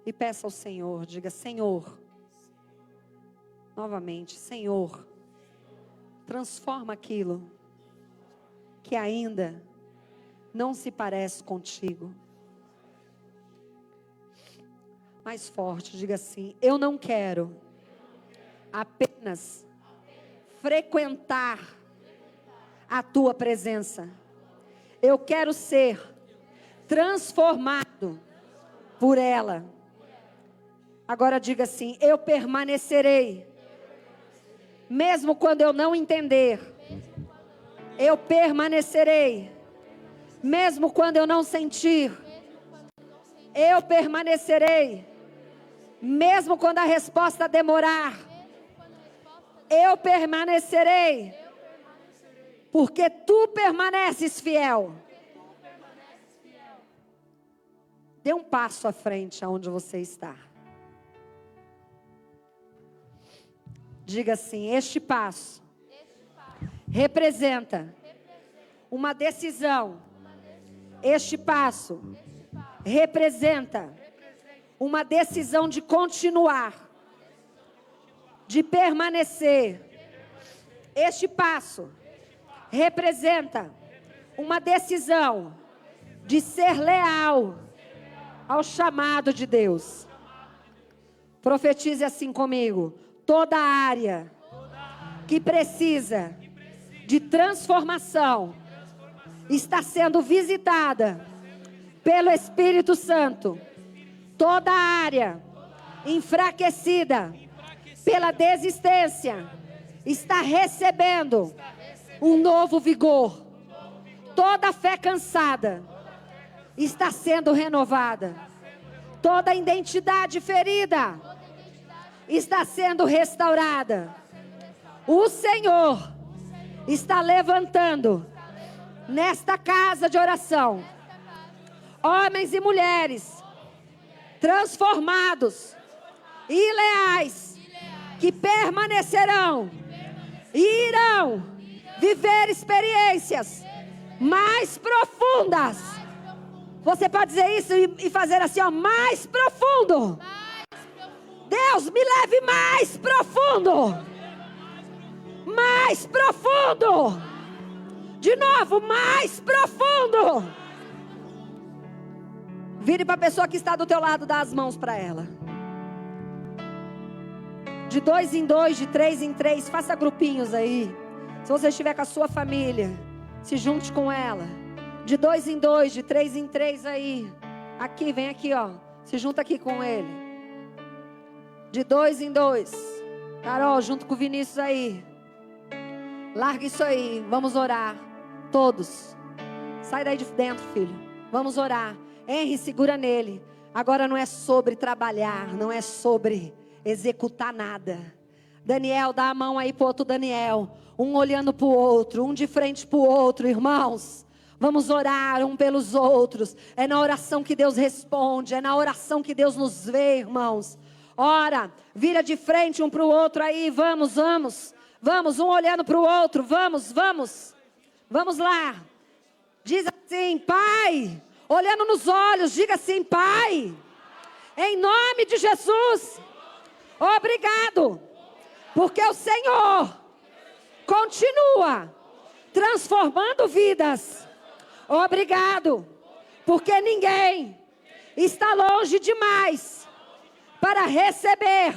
E peça ao Senhor, diga: Senhor, novamente, Senhor, transforma aquilo que ainda não se parece contigo. Mais forte, diga assim: eu não quero apenas frequentar a tua presença. Eu quero ser transformado por ela. Agora diga assim: eu permanecerei, mesmo quando eu não entender. Eu permanecerei, mesmo quando eu não sentir. Eu permanecerei, mesmo quando a resposta demorar. Eu permanecerei, porque tu permaneces fiel. Dê um passo à frente aonde você está. Diga assim: este passo representa uma decisão. Este passo representa uma decisão de continuar, de permanecer. Este passo representa uma decisão de ser leal ao chamado de Deus. Profetize assim comigo: toda área que precisa de transformação está sendo visitada pelo Espírito Santo. Toda área enfraquecida pela desistência está recebendo um novo vigor. Toda fé cansada está sendo renovada. Toda identidade ferida está sendo restaurada. O Senhor está levantando nesta casa de oração homens e mulheres transformados e leais, que permanecerão e irão viver experiências mais profundas. Você pode dizer isso e fazer assim, ó: mais profundo. Deus, me leve mais profundo. Mais profundo. De novo, mais profundo. Vire para a pessoa que está do teu lado, dá as mãos para ela. De 2 em 2, de 3 em 3, faça grupinhos aí. Se você estiver com a sua família, se junte com ela. De 2 em 2, de 3 em 3 aí. Aqui, vem aqui, ó. Se junta aqui com ele. De 2 em 2. Carol, junto com o Vinícius aí. Larga isso aí, vamos orar. Todos. Sai daí de dentro, filho. Vamos orar. Henry, segura nele. Agora não é sobre trabalhar, não é sobre executar nada. Daniel, dá a mão aí pro outro Daniel. Um olhando pro outro, um de frente pro outro, irmãos. Vamos orar um pelos outros. É na oração que Deus responde, é na oração que Deus nos vê, irmãos. Ora, vira de frente um pro outro aí, vamos. Vamos, um olhando para o outro. Vamos, vamos. Vamos lá. Diz assim, Pai. Olhando nos olhos, diga assim, Pai. Em nome de Jesus. Obrigado. Porque o Senhor continua transformando vidas. Obrigado. Porque ninguém está longe demais para receber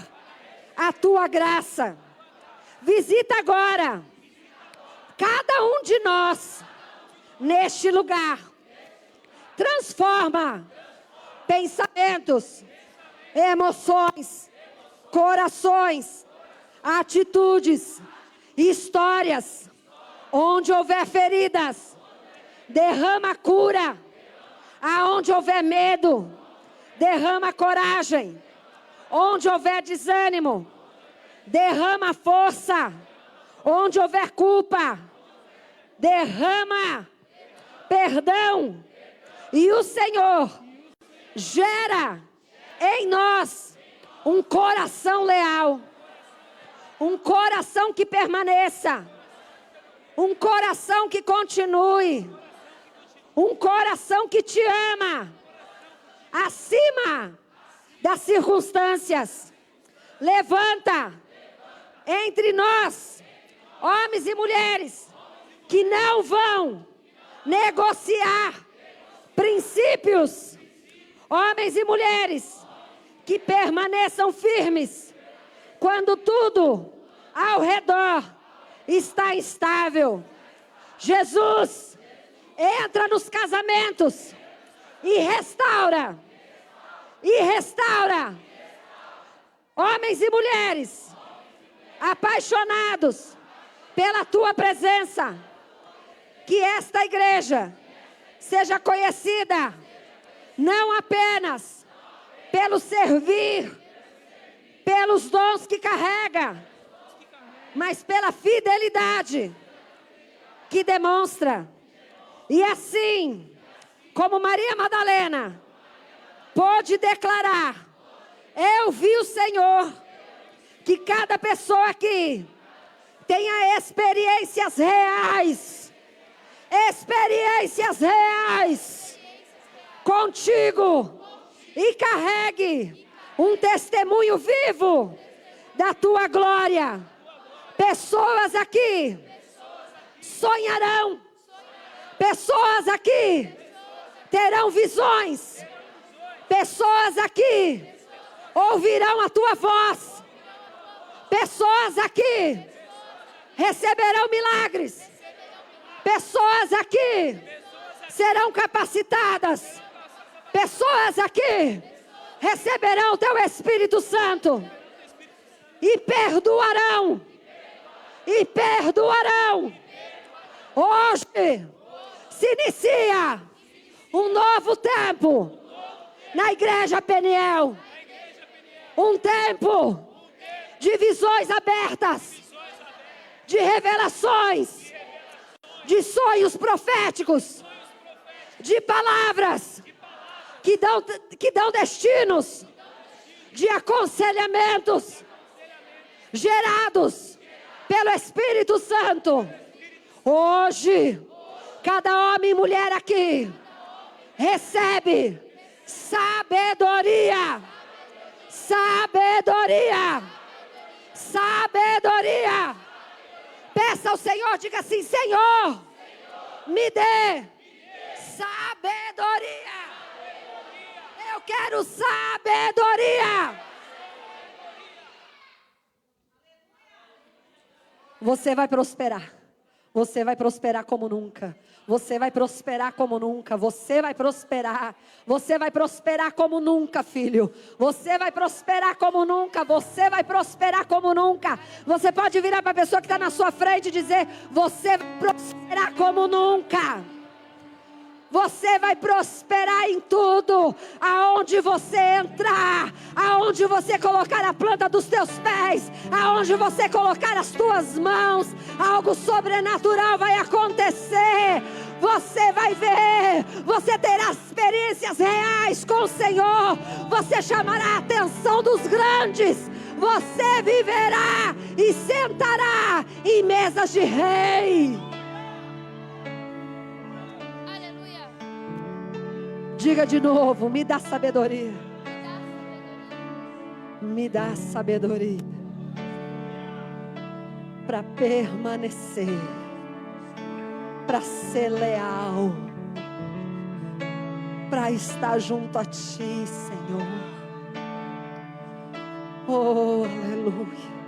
a tua graça. Visita agora cada um de nós neste lugar. Transforma pensamentos, emoções, corações, atitudes, histórias. Onde houver feridas, derrama cura. Aonde houver medo, derrama coragem. Onde houver desânimo, derrama força. Onde houver culpa, derrama perdão. E o Senhor gera em nós um coração leal. Um coração que permaneça. Um coração que continue. Um coração que te ama. Acima das circunstâncias. Levanta entre nós, homens e mulheres, que não vão negociar princípios. Homens e mulheres que permaneçam firmes quando tudo ao redor está instável. Jesus, entra nos casamentos e restaura. E restaura. Homens e mulheres apaixonados pela tua presença. Que esta igreja seja conhecida não apenas pelo servir, pelos dons que carrega, mas pela fidelidade que demonstra. E assim, como Maria Madalena pôde declarar, eu vi o Senhor, que cada pessoa aqui tenha experiências reais contigo e carregue um testemunho vivo da tua glória. Pessoas aqui sonharão. Pessoas aqui terão visões. Pessoas aqui ouvirão a tua voz. Pessoas aqui receberão milagres. Pessoas aqui serão capacitadas. Pessoas aqui receberão o teu Espírito Santo. E perdoarão. E perdoarão. Hoje se inicia um novo tempo na Igreja Peniel. Um tempo de visões abertas, de revelações, de sonhos proféticos, de palavras que dão destinos, de aconselhamentos gerados pelo Espírito Santo. Hoje, cada homem e mulher aqui recebe sabedoria. Sabedoria. Sabedoria. Peça ao Senhor, diga assim: Senhor, me dê sabedoria. Eu quero sabedoria. Você vai prosperar. Você vai prosperar como nunca. Você vai prosperar como nunca. Você vai prosperar. Você vai prosperar como nunca, filho. Você vai prosperar como nunca. Você vai prosperar como nunca. Você pode virar para a pessoa que está na sua frente e dizer: você vai prosperar como nunca. Você vai prosperar em tudo. Aonde você entrar, aonde você colocar a planta dos teus pés, aonde você colocar as tuas mãos, algo sobrenatural vai acontecer. Você vai ver, você terá experiências reais com o Senhor. Você chamará a atenção dos grandes. Você viverá e sentará em mesas de rei. Aleluia. Diga de novo: me dá sabedoria. Me dá sabedoria. Me dá sabedoria para permanecer, para ser leal, para estar junto a Ti, Senhor. Oh, aleluia.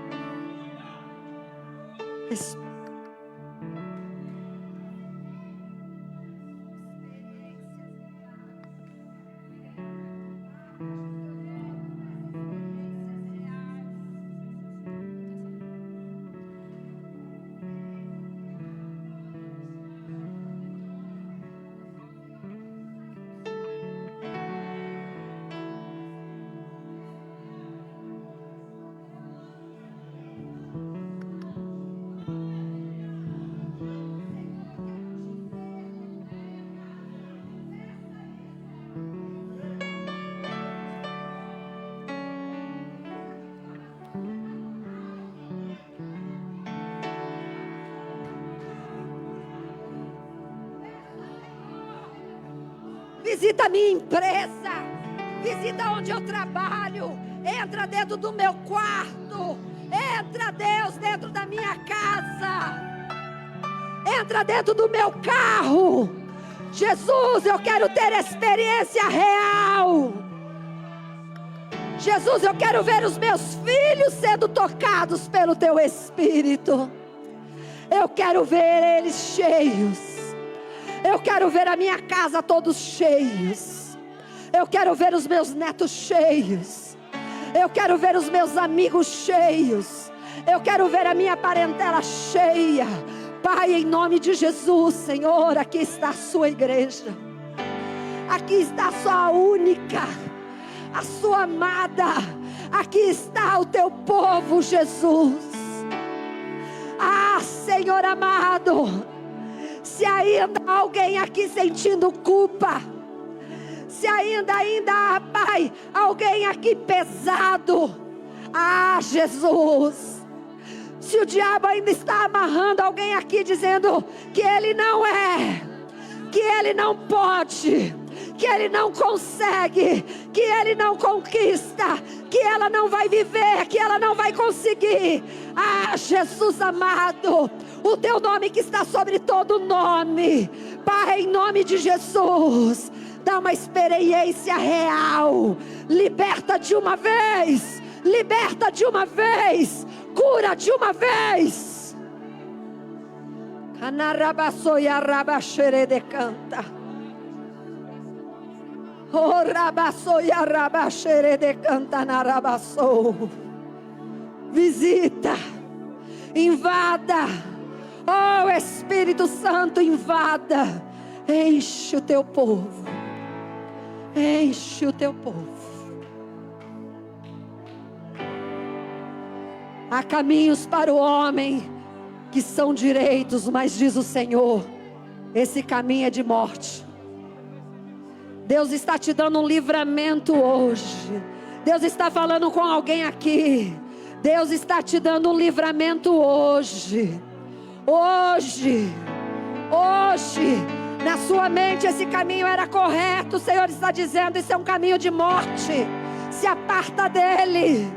Visita a minha empresa, visita onde eu trabalho, entra dentro do meu quarto, entra, Deus, dentro da minha casa, entra dentro do meu carro. Jesus, eu quero ter experiência real. Jesus, eu quero ver os meus filhos sendo tocados pelo Teu Espírito. Eu quero ver eles cheios. Eu quero ver a minha casa todos cheios. Eu quero ver os meus netos cheios. Eu quero ver os meus amigos cheios. Eu quero ver a minha parentela cheia. Pai, em nome de Jesus, Senhor, aqui está a sua igreja. Aqui está a sua única, a sua amada. Aqui está o teu povo, Jesus. Ah, Senhor amado, se ainda há alguém aqui sentindo culpa, se ainda há, Pai, alguém aqui pesado, ah, Jesus, se o diabo ainda está amarrando alguém aqui dizendo que ele não é, que ele não pode, que ele não consegue, que ele não conquista, que ela não vai viver, que ela não vai conseguir. Ah, Jesus amado, o teu nome que está sobre todo nome, Pai, em nome de Jesus, dá uma experiência real, liberta de uma vez, liberta de uma vez, cura de uma vez. Canarabaçoia rabaxere de canta. Oh, rabaçoia rabaxere de canta narabaçou. Visita, invada. Oh, Espírito Santo, invada. Enche o teu povo. Enche o teu povo. Há caminhos para o homem que são direitos, mas diz o Senhor, esse caminho é de morte. Deus está te dando um livramento hoje. Deus está falando com alguém aqui. Deus está te dando um livramento hoje. Hoje, na sua mente esse caminho era correto. O Senhor está dizendo, isso é um caminho de morte. Se aparta dele.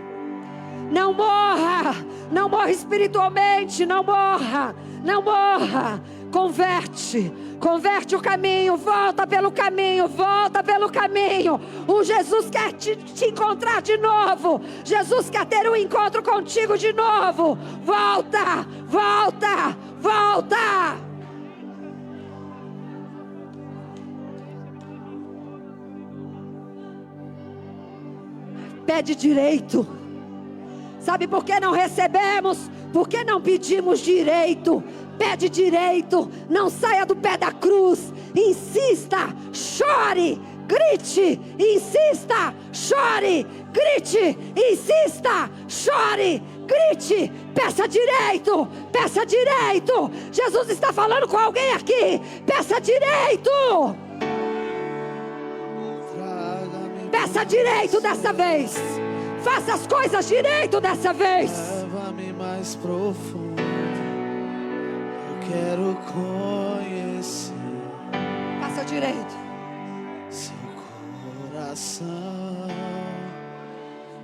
Não morra, não morra espiritualmente, não morra, não morra. Converte o caminho, volta pelo caminho, volta pelo caminho. O Jesus quer te encontrar de novo. Jesus quer ter um encontro contigo de novo. Volta, volta, volta. Pede direito. Sabe por que não recebemos? Porque não pedimos direito. Pede direito. Não saia do pé da cruz. Insista, chore, grite, insista, chore, grite, insista, chore, grite. Peça direito, peça direito. Jesus está falando com alguém aqui. Peça direito. Peça direito dessa vez. Faça as coisas direito dessa vez. Leva-me mais profundo. Eu quero conhecer Faça direito. seu coração.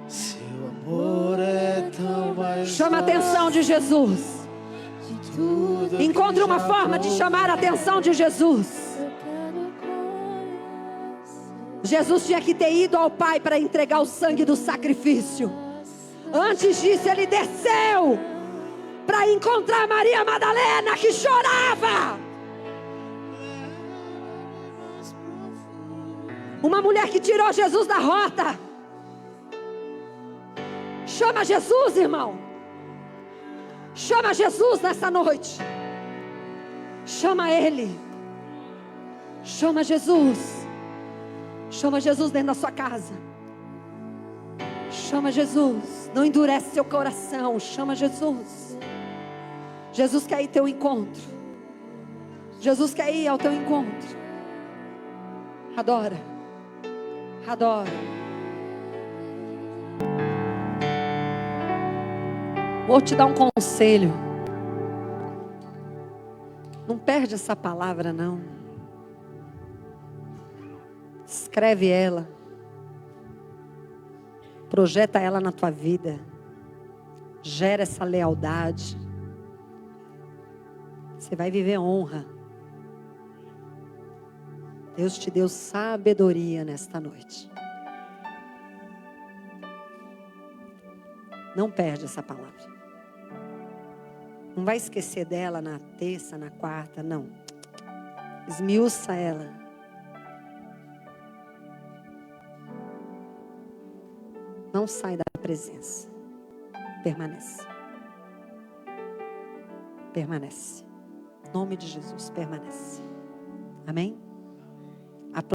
Seu amor é tão mais. Chama a atenção de Jesus. Encontre uma forma de chamar a atenção de Jesus. Jesus tinha que ter ido ao Pai para entregar o sangue do sacrifício. Antes disso, ele desceu para encontrar Maria Madalena, que chorava. Uma mulher que tirou Jesus da rota. Chama Jesus, irmão. Chama Jesus nessa noite. Chama Ele. Chama Jesus. Chama Jesus dentro da sua casa. Chama Jesus. Não endurece seu coração. Chama Jesus. Jesus quer ir ao teu encontro. Jesus quer ir ao teu encontro. Adora. Adora. Vou te dar um conselho. Não perde essa palavra, não. Escreve ela. Projeta ela na tua vida. Gera essa lealdade. Você vai viver honra. Deus te deu sabedoria nesta noite. Não perde essa palavra. Não vai esquecer dela na terça, na quarta, não. Esmiuça ela. Não sai da presença. Permanece. Permanece. Em nome de Jesus, permanece. Amém?